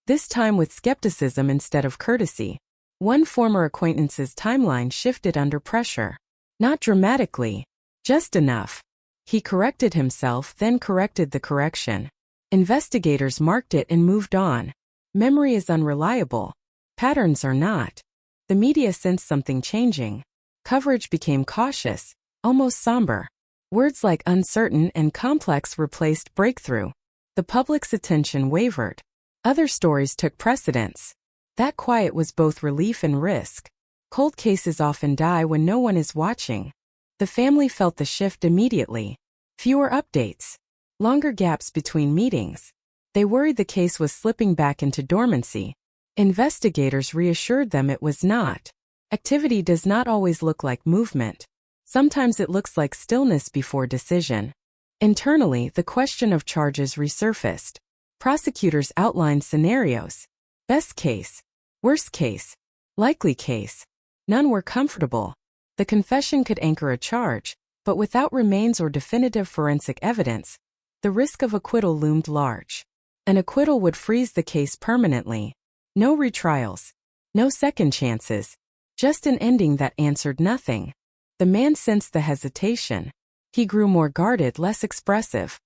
This time with skepticism instead of courtesy. One former acquaintance's timeline shifted under pressure. Not dramatically, just enough. He corrected himself, then corrected the correction. Investigators marked it and moved on. Memory is unreliable. Patterns are not. The media sensed something changing. Coverage became cautious, almost somber. Words like uncertain and complex replaced breakthrough. The public's attention wavered. Other stories took precedence. That quiet was both relief and risk. Cold cases often die when no one is watching. The family felt the shift immediately. Fewer updates. Longer gaps between meetings. They worried the case was slipping back into dormancy. Investigators reassured them it was not. Activity does not always look like movement. Sometimes it looks like stillness before decision. Internally, the question of charges resurfaced. Prosecutors outlined scenarios. Best case. Worst case. Likely case. None were comfortable. The confession could anchor a charge, but without remains or definitive forensic evidence, the risk of acquittal loomed large. An acquittal would freeze the case permanently. No retrials. No second chances. Just an ending that answered nothing. The man sensed the hesitation. He grew more guarded, less expressive.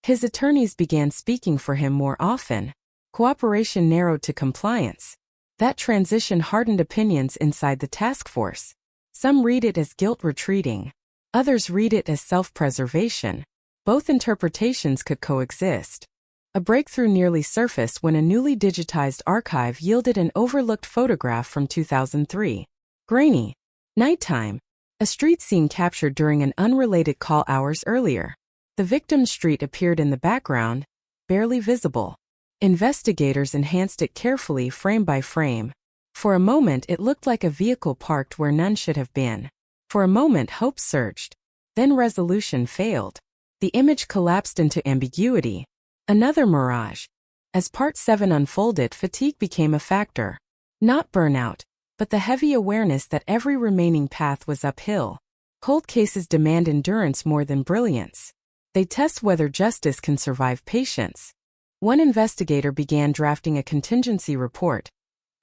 His attorneys began speaking for him more often. Cooperation narrowed to compliance. That transition hardened opinions inside the task force. Some read it as guilt retreating. Others read it as self-preservation. Both interpretations could coexist. A breakthrough nearly surfaced when a newly digitized archive yielded an overlooked photograph from 2003. Grainy. Nighttime. A street scene captured during an unrelated call hours earlier. The victim's street appeared in the background, barely visible. Investigators enhanced it carefully, frame by frame. For a moment it looked like a vehicle parked where none should have been. For a moment hope surged. Then resolution failed. The image collapsed into ambiguity. Another mirage. As Part 7 unfolded, fatigue became a factor. Not burnout, but the heavy awareness that every remaining path was uphill. Cold cases demand endurance more than brilliance. They test whether justice can survive patience. One investigator began drafting a contingency report,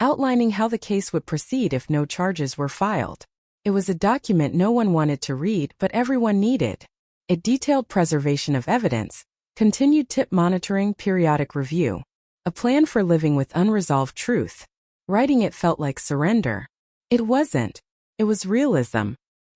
outlining how the case would proceed if no charges were filed. It was a document no one wanted to read, but everyone needed. It detailed preservation of evidence, continued tip monitoring, periodic review. A plan for living with unresolved truth. Writing it felt like surrender. It wasn't. It was realism.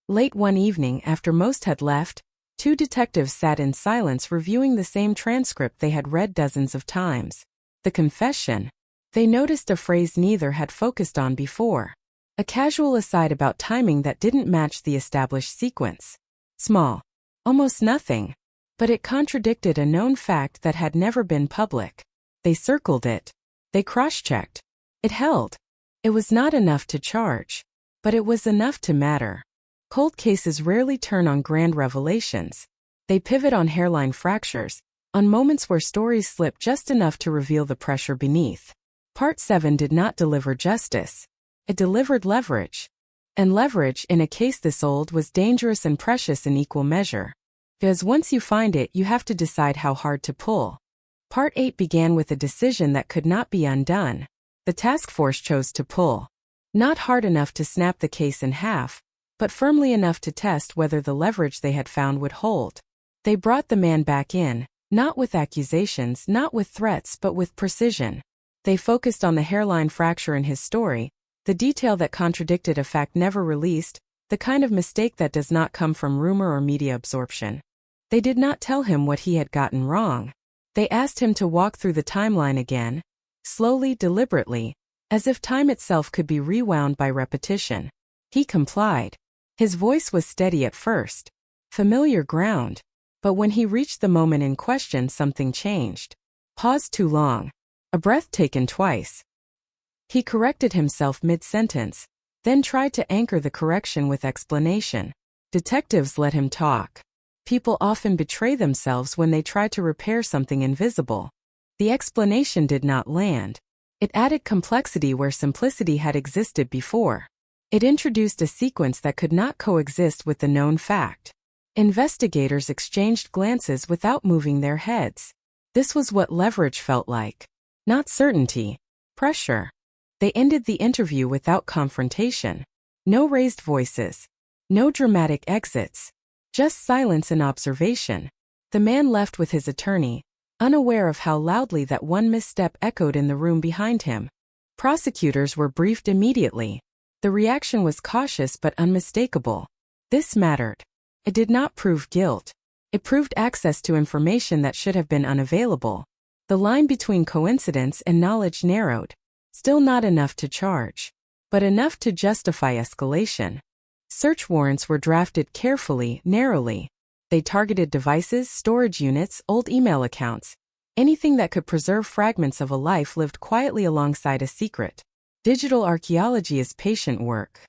Late one evening, after most had left, two detectives sat in silence reviewing the same transcript they had read dozens of times. The confession. They noticed a phrase neither had focused on before. A casual aside about timing that didn't match the established sequence. Small. Almost nothing. But it contradicted a known fact that had never been public. They circled it. They cross-checked. It held. It was not enough to charge. But it was enough to matter. Cold cases rarely turn on grand revelations. They pivot on hairline fractures, on moments where stories slip just enough to reveal the pressure beneath. Part 7 did not deliver justice. It delivered leverage. And leverage in a case this old was dangerous and precious in equal measure. Because once you find it, you have to decide how hard to pull. Part 8 began with a decision that could not be undone. The task force chose to pull. Not hard enough to snap the case in half, but firmly enough to test whether the leverage they had found would hold. They brought the man back in, not with accusations, not with threats, but with precision. They focused on the hairline fracture in his story, the detail that contradicted a fact never released, the kind of mistake that does not come from rumor or media absorption. They did not tell him what he had gotten wrong. They asked him to walk through the timeline again, slowly, deliberately, as if time itself could be rewound by repetition. He complied. His voice was steady at first, familiar ground, but when he reached the moment in question, something changed. Paused too long. A breath taken twice. He corrected himself mid-sentence, then tried to anchor the correction with explanation. Detectives let him talk. People often betray themselves when they try to repair something invisible. The explanation did not land. It added complexity where simplicity had existed before. It introduced a sequence that could not coexist with the known fact. Investigators exchanged glances without moving their heads. This was what leverage felt like. Not certainty. Pressure. They ended the interview without confrontation. No raised voices. No dramatic exits. Just silence and observation. The man left with his attorney, unaware of how loudly that one misstep echoed in the room behind him. Prosecutors were briefed immediately. The reaction was cautious but unmistakable. This mattered. It did not prove guilt. It proved access to information that should have been unavailable. The line between coincidence and knowledge narrowed. Still not enough to charge, but enough to justify escalation. Search warrants were drafted carefully, narrowly. They targeted devices, storage units, old email accounts, anything that could preserve fragments of a life lived quietly alongside a secret. Digital archaeology is patient work.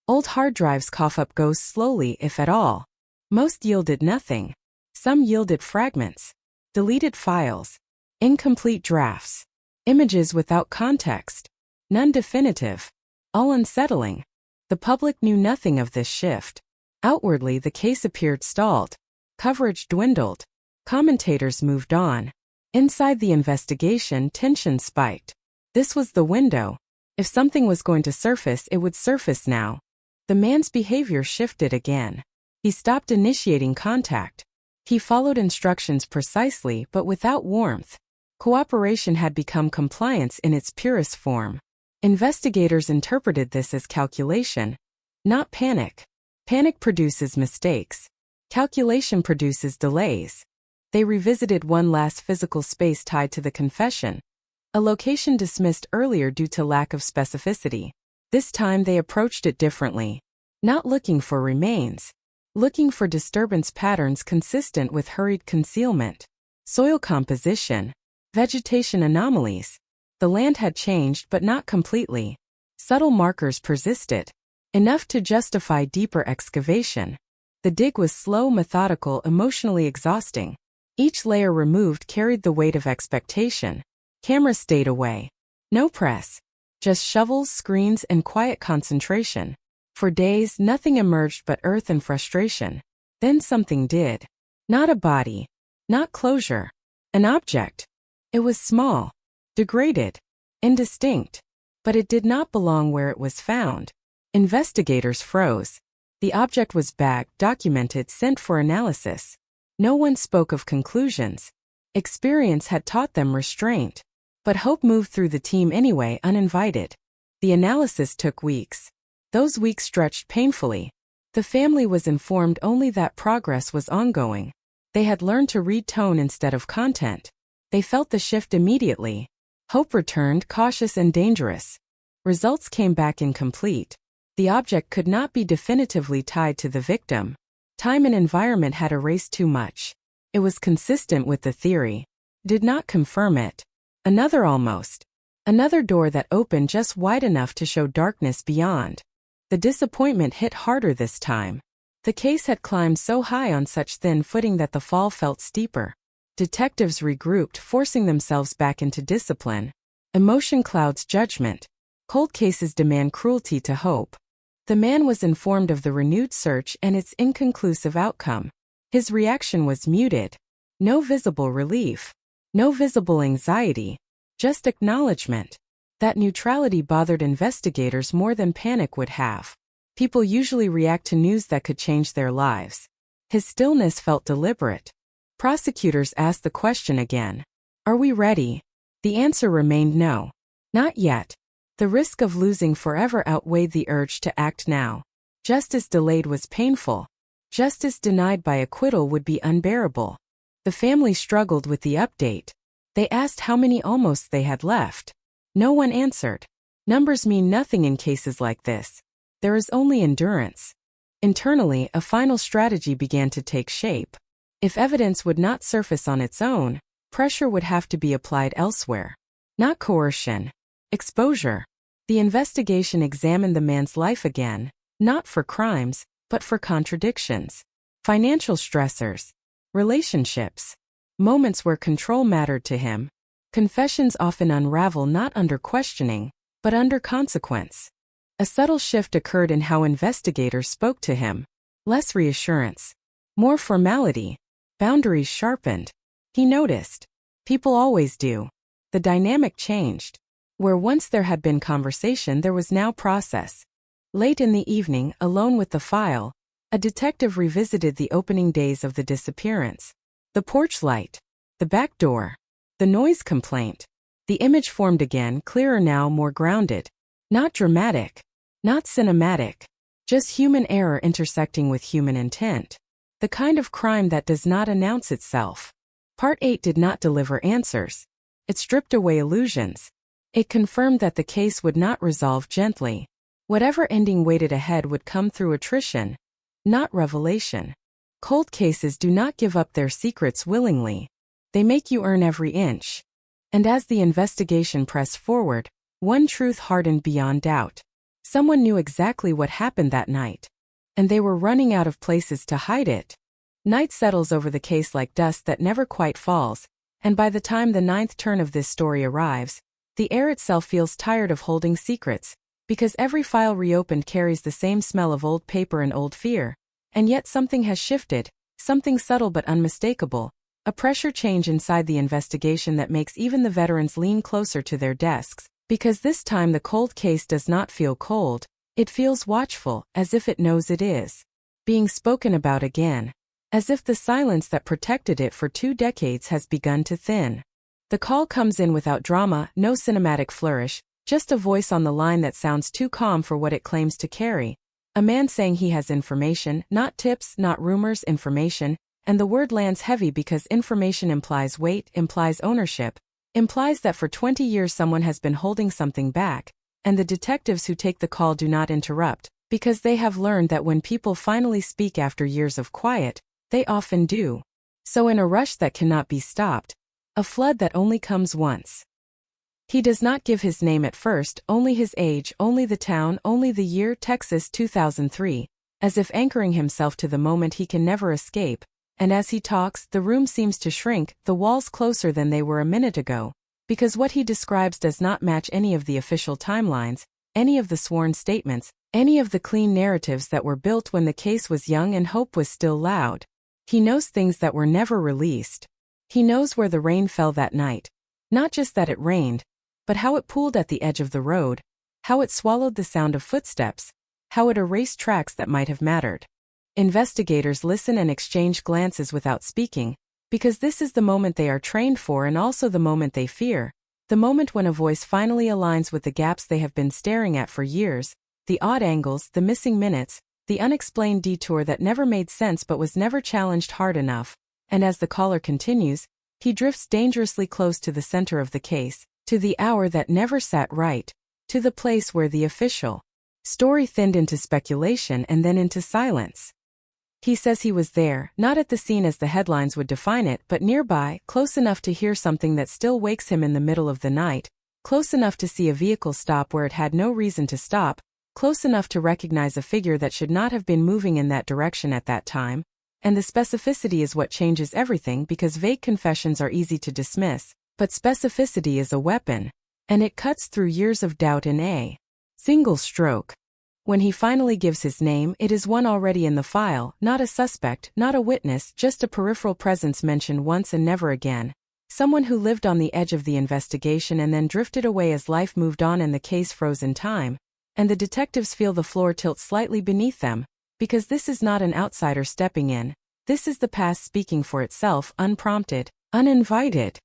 Old hard drives cough up ghosts slowly, if at all. Most yielded nothing. Some yielded fragments, deleted files, incomplete drafts, images without context, none definitive, all unsettling. The public knew nothing of this shift. Outwardly, the case appeared stalled. Coverage dwindled. Commentators moved on. Inside the investigation, tension spiked. This was the window. If something was going to surface, it would surface now. The man's behavior shifted again. He stopped initiating contact. He followed instructions precisely but without warmth. Cooperation had become compliance in its purest form. Investigators interpreted this as calculation, not panic. Panic produces mistakes. Calculation produces delays. They revisited one last physical space tied to the confession, a location dismissed earlier due to lack of specificity. This time they approached it differently. Not looking for remains. Looking for disturbance patterns consistent with hurried concealment. Soil composition. Vegetation anomalies. The land had changed but not completely. Subtle markers persisted. Enough to justify deeper excavation. The dig was slow, methodical, emotionally exhausting. Each layer removed carried the weight of expectation. Cameras stayed away. No press. Just shovels, screens, and quiet concentration. For days, nothing emerged but earth and frustration. Then something did. Not a body. Not closure. An object. It was small. Degraded. Indistinct. But it did not belong where it was found. Investigators froze. The object was bagged, documented, sent for analysis. No one spoke of conclusions. Experience had taught them restraint. But hope moved through the team anyway, uninvited. The analysis took weeks. Those weeks stretched painfully. The family was informed only that progress was ongoing. They had learned to read tone instead of content. They felt the shift immediately. Hope returned, cautious and dangerous. Results came back incomplete. The object could not be definitively tied to the victim. Time and environment had erased too much. It was consistent with the theory. Did not confirm it. Another almost. Another door that opened just wide enough to show darkness beyond. The disappointment hit harder this time. The case had climbed so high on such thin footing that the fall felt steeper. Detectives regrouped, forcing themselves back into discipline. Emotion clouds judgment. Cold cases demand cruelty to hope. The man was informed of the renewed search and its inconclusive outcome. His reaction was muted. No visible relief. No visible anxiety. Just acknowledgement. That neutrality bothered investigators more than panic would have. People usually react to news that could change their lives. His stillness felt deliberate. Prosecutors asked the question again. Are we ready? The answer remained no. Not yet. The risk of losing forever outweighed the urge to act now. Justice delayed was painful. Justice denied by acquittal would be unbearable. The family struggled with the update. They asked how many almost they had left. No one answered. Numbers mean nothing in cases like this. There is only endurance. Internally, a final strategy began to take shape. If evidence would not surface on its own, pressure would have to be applied elsewhere. Not coercion. Exposure. The investigation examined the man's life again, not for crimes, but for contradictions. Financial stressors. Relationships. Moments where control mattered to him. Confessions often unravel not under questioning, but under consequence. A subtle shift occurred in how investigators spoke to him. Less reassurance. More formality. Boundaries sharpened. He noticed. People always do. The dynamic changed. Where once there had been conversation, there was now process. Late in the evening, alone with the file, A detective revisited the opening days of the disappearance. The porch light. The back door. The noise complaint. The image formed again, clearer now, more grounded. Not dramatic. Not cinematic. Just human error intersecting with human intent. The kind of crime that does not announce itself. Part 8 did not deliver answers. It stripped away illusions. It confirmed that the case would not resolve gently. Whatever ending waited ahead would come through attrition, not revelation. Cold cases do not give up their secrets willingly. They make you earn every inch. And as the investigation pressed forward, one truth hardened beyond doubt. Someone knew exactly what happened that night. And they were running out of places to hide it. Night settles over the case like dust that never quite falls, and by the time the 9th turn of this story arrives, the air itself feels tired of holding secrets, because every file reopened carries the same smell of old paper and old fear. And yet something has shifted, something subtle but unmistakable, a pressure change inside the investigation that makes even the veterans lean closer to their desks, because this time the cold case does not feel cold, it feels watchful, as if it knows it is being spoken about again, as if the silence that protected it for 2 decades has begun to thin. The call comes in without drama, no cinematic flourish, just a voice on the line that sounds too calm for what it claims to carry. A man saying he has information, not tips, not rumors, information, and the word lands heavy because information implies weight, implies ownership, implies that for 20 years someone has been holding something back, and the detectives who take the call do not interrupt, because they have learned that when people finally speak after years of quiet, they often do. So in a rush that cannot be stopped, a flood that only comes once. He does not give his name at first, only his age, only the town, only the year, Texas 2003, as if anchoring himself to the moment he can never escape, and as he talks, the room seems to shrink, the walls closer than they were a minute ago, because what he describes does not match any of the official timelines, any of the sworn statements, any of the clean narratives that were built when the case was young and hope was still loud. He knows things that were never released. He knows where the rain fell that night. Not just that it rained, but how it pooled at the edge of the road, how it swallowed the sound of footsteps, how it erased tracks that might have mattered. Investigators listen and exchange glances without speaking, because this is the moment they are trained for and also the moment they fear, the moment when a voice finally aligns with the gaps they have been staring at for years, the odd angles, the missing minutes, the unexplained detour that never made sense but was never challenged hard enough. And as the caller continues, he drifts dangerously close to the center of the case, to the hour that never sat right, to the place where the official story thinned into speculation and then into silence. He says he was there, not at the scene as the headlines would define it, but nearby, close enough to hear something that still wakes him in the middle of the night, close enough to see a vehicle stop where it had no reason to stop, close enough to recognize a figure that should not have been moving in that direction at that time. And the specificity is what changes everything, because vague confessions are easy to dismiss, but specificity is a weapon, and it cuts through years of doubt in a single stroke. When he finally gives his name, it is one already in the file, not a suspect, not a witness, just a peripheral presence mentioned once and never again. Someone who lived on the edge of the investigation and then drifted away as life moved on and the case froze in time. And the detectives feel the floor tilt slightly beneath them, because this is not an outsider stepping in. This is the past speaking for itself, unprompted, uninvited.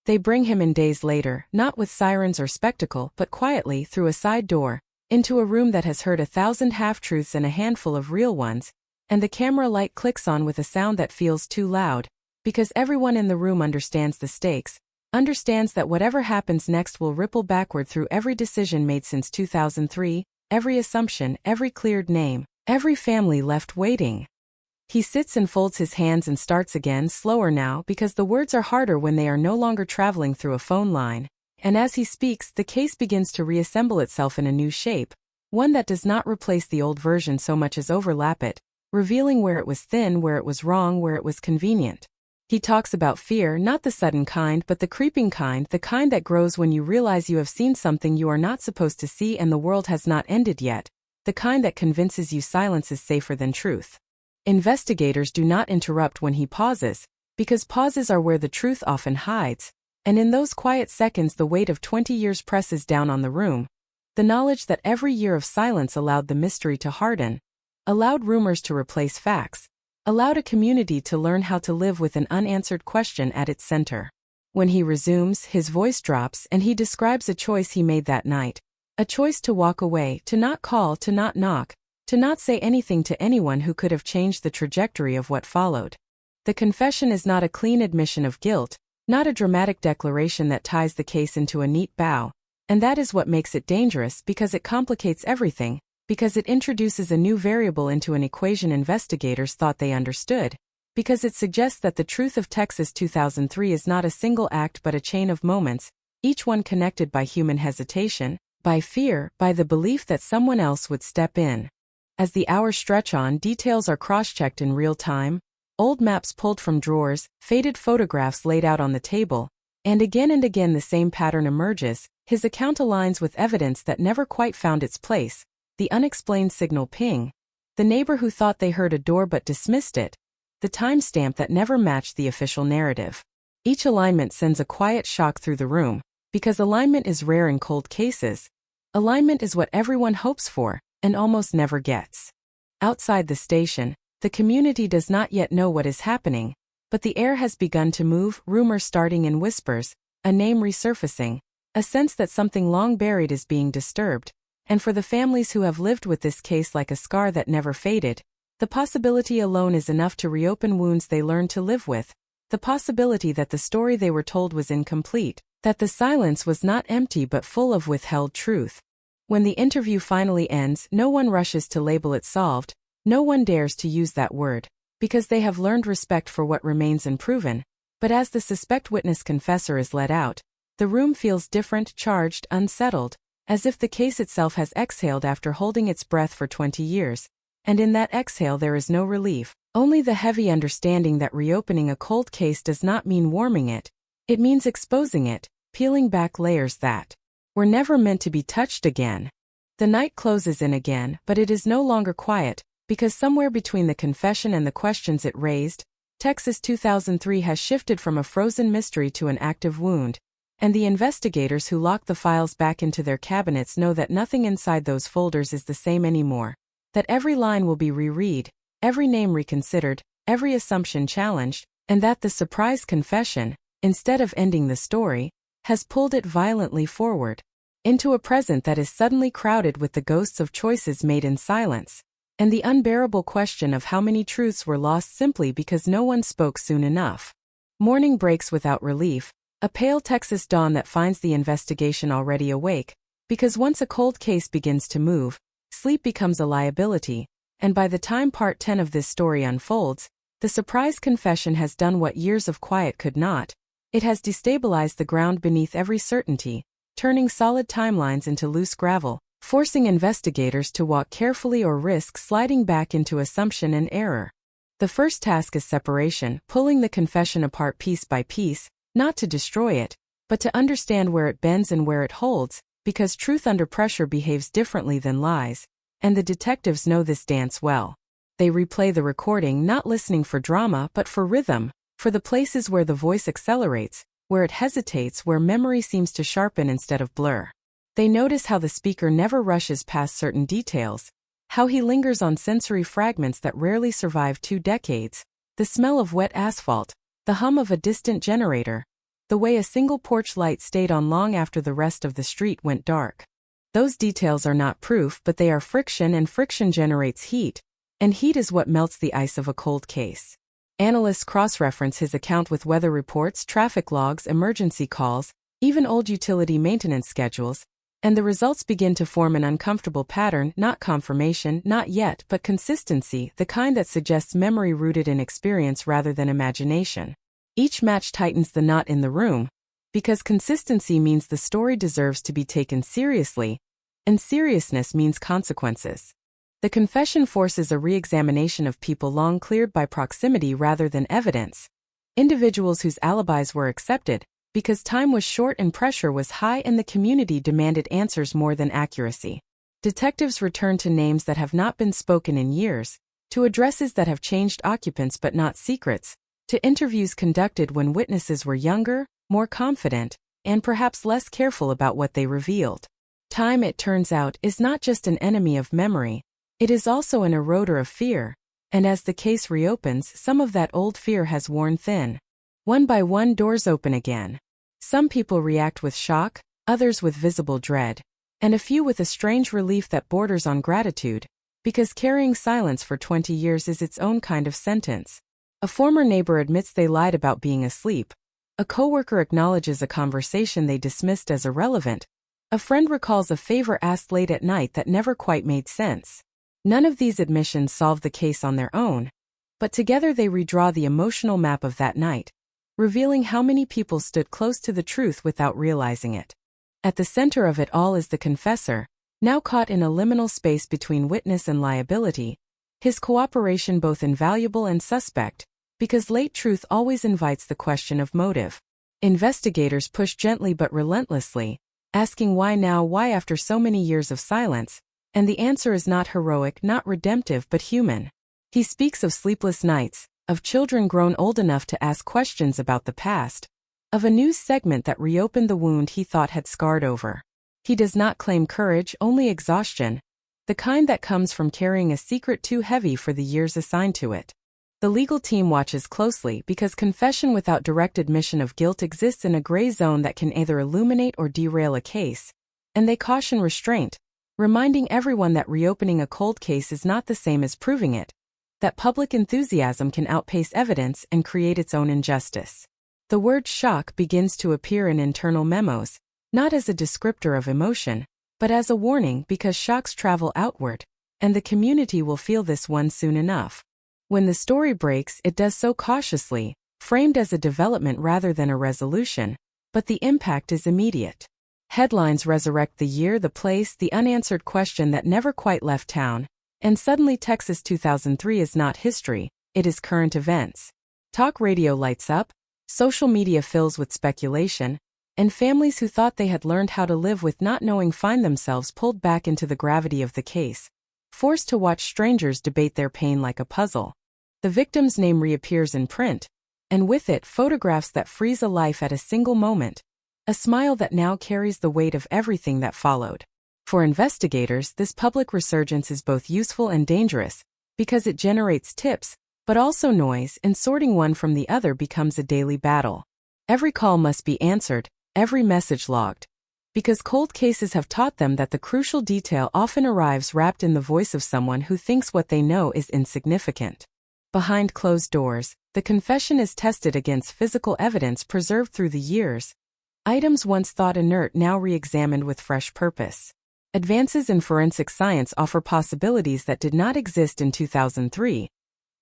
They bring him in days later, not with sirens or spectacle, but quietly, through a side door, into a room that has heard 1,000 half-truths and a handful of real ones, and the camera light clicks on with a sound that feels too loud, because everyone in the room understands the stakes, understands that whatever happens next will ripple backward through every decision made since 2003, every assumption, every cleared name, every family left waiting. He sits and folds his hands and starts again, slower now, because the words are harder when they are no longer traveling through a phone line. And as he speaks, the case begins to reassemble itself in a new shape, one that does not replace the old version so much as overlap it, revealing where it was thin, where it was wrong, where it was convenient. He talks about fear, not the sudden kind, but the creeping kind, the kind that grows when you realize you have seen something you are not supposed to see and the world has not ended yet, the kind that convinces you silence is safer than truth. Investigators do not interrupt when he pauses, because pauses are where the truth often hides, and in those quiet seconds the weight of 20 years presses down on the room, the knowledge that every year of silence allowed the mystery to harden, allowed rumors to replace facts, allowed a community to learn how to live with an unanswered question at its center. When he resumes, his voice drops and he describes a choice he made that night. A choice to walk away, to not call, to not knock, to not say anything to anyone who could have changed the trajectory of what followed. The confession is not a clean admission of guilt, not a dramatic declaration that ties the case into a neat bow, and that is what makes it dangerous because it complicates everything, because it introduces a new variable into an equation investigators thought they understood, because it suggests that the truth of Texas 2003 is not a single act but a chain of moments, each one connected by human hesitation, by fear, by the belief that someone else would step in. As the hours stretch on, details are cross-checked in real time, old maps pulled from drawers, faded photographs laid out on the table, and again the same pattern emerges. His account aligns with evidence that never quite found its place, the unexplained signal ping, the neighbor who thought they heard a door but dismissed it, the timestamp that never matched the official narrative. Each alignment sends a quiet shock through the room, because alignment is rare in cold cases. Alignment is what everyone hopes for, and almost never gets. Outside the station, the community does not yet know what is happening, but the air has begun to move, rumors starting in whispers, a name resurfacing, a sense that something long buried is being disturbed, and for the families who have lived with this case like a scar that never faded, the possibility alone is enough to reopen wounds they learned to live with, the possibility that the story they were told was incomplete, that the silence was not empty but full of withheld truth. When the interview finally ends, no one rushes to label it solved, no one dares to use that word, because they have learned respect for what remains unproven, but as the suspect witness confessor is let out, the room feels different, charged, unsettled, as if the case itself has exhaled after holding its breath for 20 years, and in that exhale there is no relief, only the heavy understanding that reopening a cold case does not mean warming it, it means exposing it, peeling back layers that were never meant to be touched again. The night closes in again, but it is no longer quiet, because somewhere between the confession and the questions it raised, Texas 2003 has shifted from a frozen mystery to an active wound, and the investigators who lock the files back into their cabinets know that nothing inside those folders is the same anymore, that every line will be reread, every name reconsidered, every assumption challenged, and that the surprise confession, instead of ending the story, has pulled it violently forward, into a present that is suddenly crowded with the ghosts of choices made in silence, and the unbearable question of how many truths were lost simply because no one spoke soon enough. Morning breaks without relief, a pale Texas dawn that finds the investigation already awake, because once a cold case begins to move, sleep becomes a liability, and by the time part 10 of this story unfolds, the surprise confession has done what years of quiet could not. It has destabilized the ground beneath every certainty, turning solid timelines into loose gravel, forcing investigators to walk carefully or risk sliding back into assumption and error. The first task is separation, pulling the confession apart piece by piece, not to destroy it, but to understand where it bends and where it holds, because truth under pressure behaves differently than lies, and the detectives know this dance well. They replay the recording not listening for drama but for rhythm, for the places where the voice accelerates, where it hesitates, where memory seems to sharpen instead of blur. They notice how the speaker never rushes past certain details, how he lingers on sensory fragments that rarely survive 2 decades, the smell of wet asphalt, the hum of a distant generator, the way a single porch light stayed on long after the rest of the street went dark. Those details are not proof, but they are friction, and friction generates heat, and heat is what melts the ice of a cold case. Analysts cross-reference his account with weather reports, traffic logs, emergency calls, even old utility maintenance schedules, and the results begin to form an uncomfortable pattern, not confirmation, not yet, but consistency, the kind that suggests memory rooted in experience rather than imagination. Each match tightens the knot in the room, because consistency means the story deserves to be taken seriously, and seriousness means consequences. The confession forces a re-examination of people long cleared by proximity rather than evidence. Individuals whose alibis were accepted, because time was short and pressure was high and the community demanded answers more than accuracy. Detectives return to names that have not been spoken in years, to addresses that have changed occupants but not secrets, to interviews conducted when witnesses were younger, more confident, and perhaps less careful about what they revealed. Time, it turns out, is not just an enemy of memory. It is also an eroder of fear, and as the case reopens, some of that old fear has worn thin. One by one, doors open again. Some people react with shock, others with visible dread, and a few with a strange relief that borders on gratitude, because carrying silence for 20 years is its own kind of sentence. A former neighbor admits they lied about being asleep. A coworker acknowledges a conversation they dismissed as irrelevant. A friend recalls a favor asked late at night that never quite made sense. None of these admissions solve the case on their own, but together they redraw the emotional map of that night, revealing how many people stood close to the truth without realizing it. At the center of it all is the confessor, now caught in a liminal space between witness and liability, his cooperation both invaluable and suspect, because late truth always invites the question of motive. Investigators push gently but relentlessly, asking why now, why after so many years of silence, and the answer is not heroic, not redemptive, but human. He speaks of sleepless nights, of children grown old enough to ask questions about the past, of a news segment that reopened the wound he thought had scarred over. He does not claim courage, only exhaustion, the kind that comes from carrying a secret too heavy for the years assigned to it. The legal team watches closely because confession without direct admission of guilt exists in a gray zone that can either illuminate or derail a case, and they caution restraint, reminding everyone that reopening a cold case is not the same as proving it, that public enthusiasm can outpace evidence and create its own injustice. The word shock begins to appear in internal memos, not as a descriptor of emotion, but as a warning because shocks travel outward, and the community will feel this one soon enough. When the story breaks, it does so cautiously, framed as a development rather than a resolution, but the impact is immediate. Headlines resurrect the year, the place, the unanswered question that never quite left town, and suddenly Texas 2003 is not history, it is current events. Talk radio lights up, social media fills with speculation, and families who thought they had learned how to live with not knowing find themselves pulled back into the gravity of the case, forced to watch strangers debate their pain like a puzzle. The victim's name reappears in print, and with it photographs that freeze a life at a single moment, a smile that now carries the weight of everything that followed. For investigators, this public resurgence is both useful and dangerous, because it generates tips, but also noise, and sorting one from the other becomes a daily battle. Every call must be answered, every message logged, because cold cases have taught them that the crucial detail often arrives wrapped in the voice of someone who thinks what they know is insignificant. Behind closed doors, the confession is tested against physical evidence preserved through the years. Items once thought inert now re-examined with fresh purpose. Advances in forensic science offer possibilities that did not exist in 2003,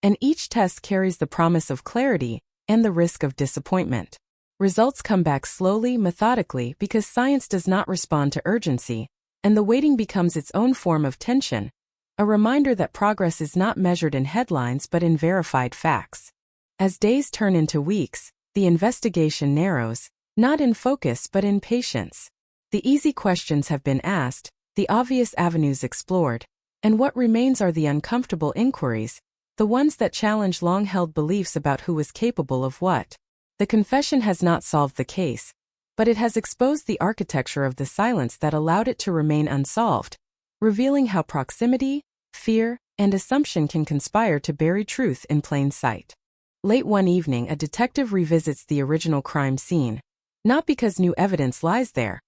and each test carries the promise of clarity and the risk of disappointment. Results come back slowly, methodically, because science does not respond to urgency, and the waiting becomes its own form of tension, a reminder that progress is not measured in headlines but in verified facts. As days turn into weeks, the investigation narrows, not in focus but in patience. The easy questions have been asked, the obvious avenues explored, and what remains are the uncomfortable inquiries, the ones that challenge long-held beliefs about who is capable of what. The confession has not solved the case, but it has exposed the architecture of the silence that allowed it to remain unsolved, revealing how proximity, fear, and assumption can conspire to bury truth in plain sight. Late one evening, a detective revisits the original crime scene, not because new evidence lies there,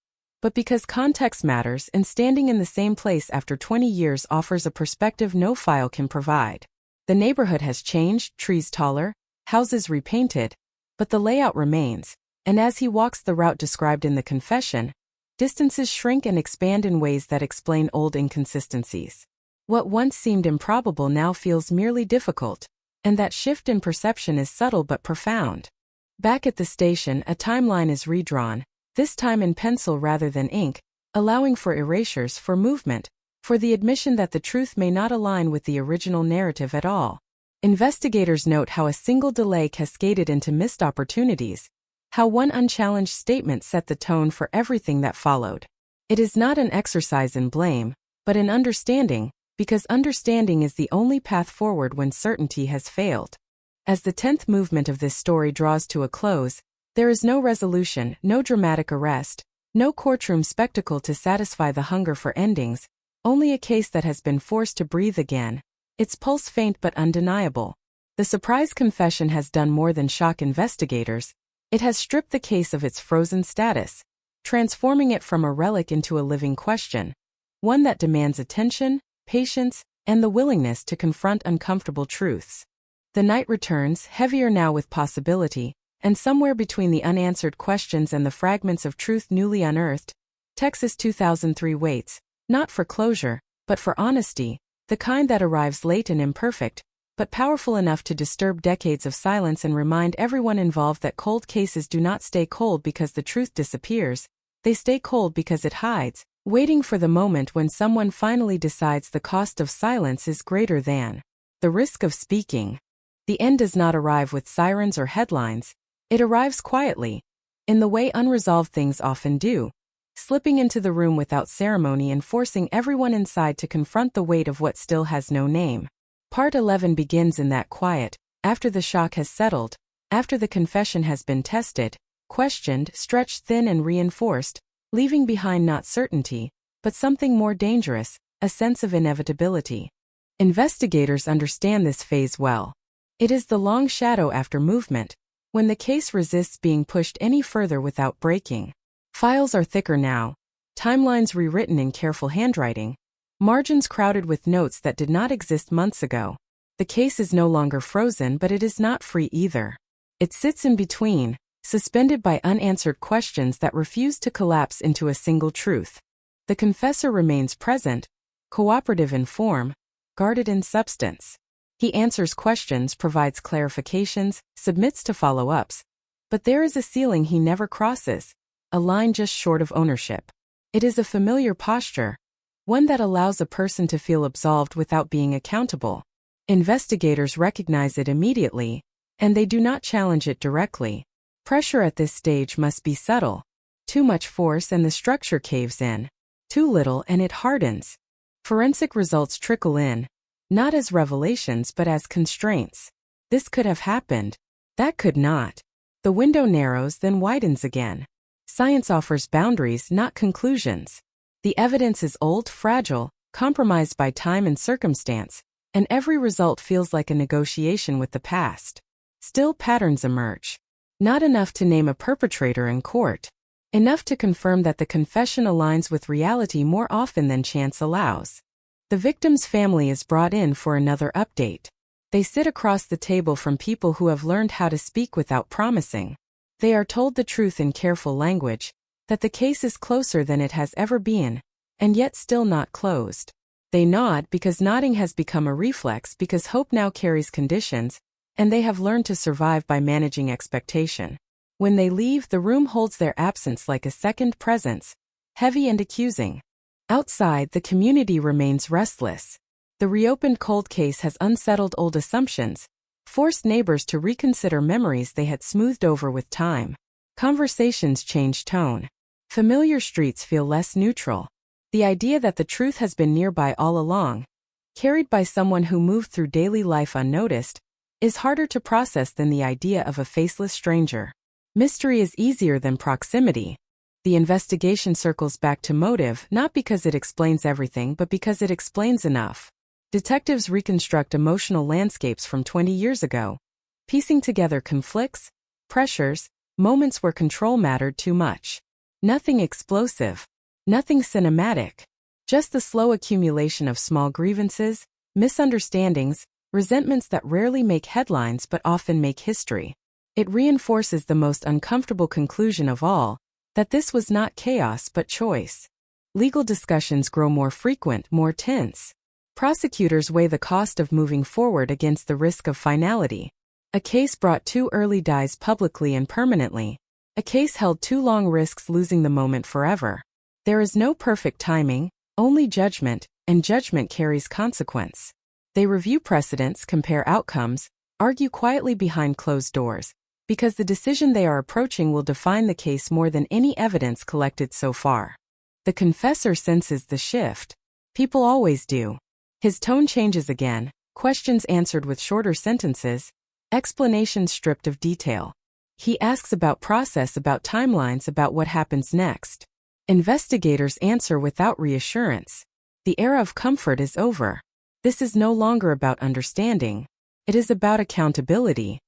but because context matters, and standing in the same place after 20 years offers a perspective no file can provide. The neighborhood has changed, trees taller, houses repainted, but the layout remains, and as he walks the route described in the confession, distances shrink and expand in ways that explain old inconsistencies. What once seemed improbable now feels merely difficult, and that shift in perception is subtle but profound. Back at the station, a timeline is redrawn, this time in pencil rather than ink, allowing for erasures, for movement, for the admission that the truth may not align with the original narrative at all. Investigators note how a single delay cascaded into missed opportunities, how one unchallenged statement set the tone for everything that followed. It is not an exercise in blame, but in understanding, because understanding is the only path forward when certainty has failed. As the 10th movement of this story draws to a close, there is no resolution, no dramatic arrest, no courtroom spectacle to satisfy the hunger for endings, only a case that has been forced to breathe again, its pulse faint but undeniable. The surprise confession has done more than shock investigators. It has stripped the case of its frozen status, transforming it from a relic into a living question, one that demands attention, patience, and the willingness to confront uncomfortable truths. The night returns, heavier now with possibility, and somewhere between the unanswered questions and the fragments of truth newly unearthed, Texas 2003 waits, not for closure, but for honesty, the kind that arrives late and imperfect, but powerful enough to disturb decades of silence and remind everyone involved that cold cases do not stay cold because the truth disappears, they stay cold because it hides, waiting for the moment when someone finally decides the cost of silence is greater than the risk of speaking. The end does not arrive with sirens or headlines, it arrives quietly, in the way unresolved things often do, slipping into the room without ceremony and forcing everyone inside to confront the weight of what still has no name. Part 11 begins in that quiet, after the shock has settled, after the confession has been tested, questioned, stretched thin and reinforced, leaving behind not certainty, but something more dangerous, a sense of inevitability. Investigators understand this phase well. It is the long shadow after movement, when the case resists being pushed any further without breaking. Files are thicker now, timelines rewritten in careful handwriting, margins crowded with notes that did not exist months ago. The case is no longer frozen, but it is not free either. It sits in between, suspended by unanswered questions that refuse to collapse into a single truth. The confessor remains present, cooperative in form, guarded in substance. He answers questions, provides clarifications, submits to follow-ups. But there is a ceiling he never crosses, a line just short of ownership. It is a familiar posture, one that allows a person to feel absolved without being accountable. Investigators recognize it immediately, and they do not challenge it directly. Pressure at this stage must be subtle. Too much force and the structure caves in. Too little and it hardens. Forensic results trickle in, not as revelations but as constraints. This could have happened. That could not. The window narrows then widens again. Science offers boundaries, not conclusions. The evidence is old, fragile, compromised by time and circumstance, and every result feels like a negotiation with the past. Still, patterns emerge. Not enough to name a perpetrator in court. Enough to confirm that the confession aligns with reality more often than chance allows. The victim's family is brought in for another update. They sit across the table from people who have learned how to speak without promising. They are told the truth in careful language, that the case is closer than it has ever been, and yet still not closed. They nod because nodding has become a reflex, because hope now carries conditions, and they have learned to survive by managing expectation. When they leave, the room holds their absence like a second presence, heavy and accusing. Outside, the community remains restless. The reopened cold case has unsettled old assumptions, forced neighbors to reconsider memories they had smoothed over with time. Conversations change tone. Familiar streets feel less neutral. The idea that the truth has been nearby all along, carried by someone who moved through daily life unnoticed, is harder to process than the idea of a faceless stranger. Mystery is easier than proximity. The investigation circles back to motive, not because it explains everything but because it explains enough. Detectives reconstruct emotional landscapes from 20 years ago, piecing together conflicts, pressures, moments where control mattered too much. Nothing explosive, nothing cinematic, just the slow accumulation of small grievances, misunderstandings, resentments that rarely make headlines but often make history. It reinforces the most uncomfortable conclusion of all, that this was not chaos but choice. Legal discussions grow more frequent, more tense. Prosecutors weigh the cost of moving forward against the risk of finality. A case brought too early dies publicly and permanently. A case held too long risks losing the moment forever. There is no perfect timing, only judgment, and judgment carries consequence. They review precedents, compare outcomes, argue quietly behind closed doors, because the decision they are approaching will define the case more than any evidence collected so far. The confessor senses the shift. People always do. His tone changes again, questions answered with shorter sentences, explanations stripped of detail. He asks about process, about timelines, about what happens next. Investigators answer without reassurance. The era of comfort is over. This is no longer about understanding. It is about accountability.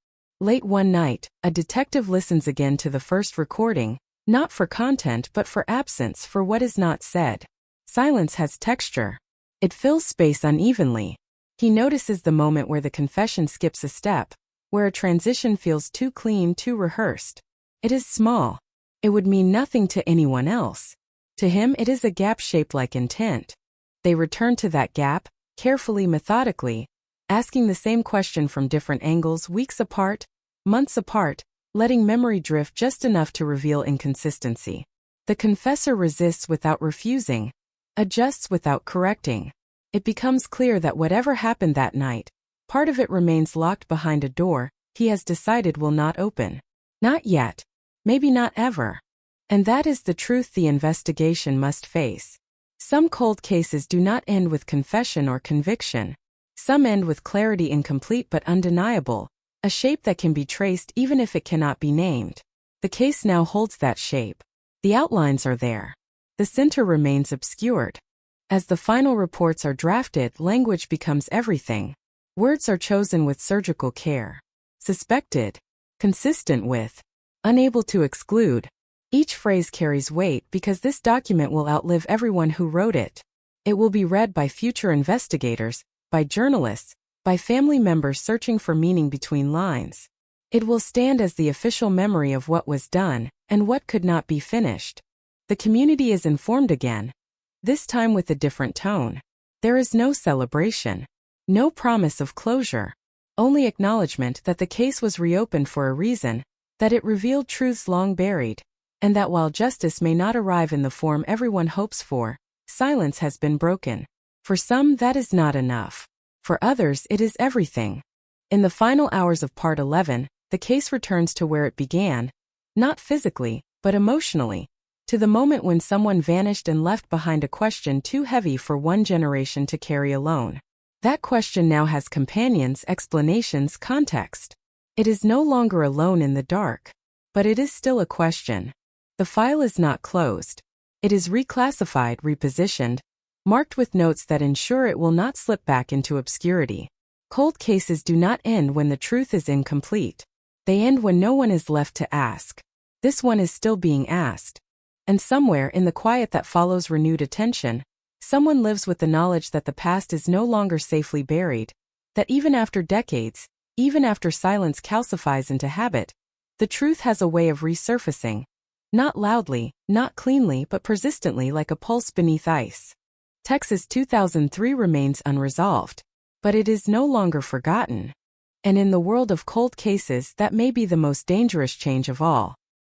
Late one night, a detective listens again to the first recording, not for content but for absence, for what is not said. Silence has texture. It fills space unevenly. He notices the moment where the confession skips a step, where a transition feels too clean, too rehearsed. It is small. It would mean nothing to anyone else. To him, it is a gap shaped like intent. They return to that gap, carefully, methodically, asking the same question from different angles, weeks apart, months apart, letting memory drift just enough to reveal inconsistency. The confessor resists without refusing, adjusts without correcting. It becomes clear that whatever happened that night, part of it remains locked behind a door he has decided will not open. Not yet. Maybe not ever. And that is the truth the investigation must face. Some cold cases do not end with confession or conviction. Some end with clarity, incomplete but undeniable, a shape that can be traced even if it cannot be named. The case now holds that shape. The outlines are there. The center remains obscured. As the final reports are drafted, language becomes everything. Words are chosen with surgical care. Suspected, consistent with, unable to exclude. Each phrase carries weight because this document will outlive everyone who wrote it. It will be read by future investigators, by journalists, by family members searching for meaning between lines. It will stand as the official memory of what was done and what could not be finished. The community is informed again, this time with a different tone. There is no celebration, no promise of closure, only acknowledgement that the case was reopened for a reason, that it revealed truths long buried, and that while justice may not arrive in the form everyone hopes for, silence has been broken. For some, that is not enough. For others, it is everything. In the final hours of Part 11, the case returns to where it began, not physically, but emotionally, to the moment when someone vanished and left behind a question too heavy for one generation to carry alone. That question now has companions, explanations, context. It is no longer alone in the dark. But it is still a question. The file is not closed. It is reclassified, repositioned, marked with notes that ensure it will not slip back into obscurity. Cold cases do not end when the truth is incomplete. They end when no one is left to ask. This one is still being asked. And somewhere in the quiet that follows renewed attention, someone lives with the knowledge that the past is no longer safely buried, that even after decades, even after silence calcifies into habit, the truth has a way of resurfacing. Not loudly, not cleanly, but persistently, like a pulse beneath ice. Texas 2003 remains unresolved. But it is no longer forgotten. And in the world of cold cases, that may be the most dangerous change of all.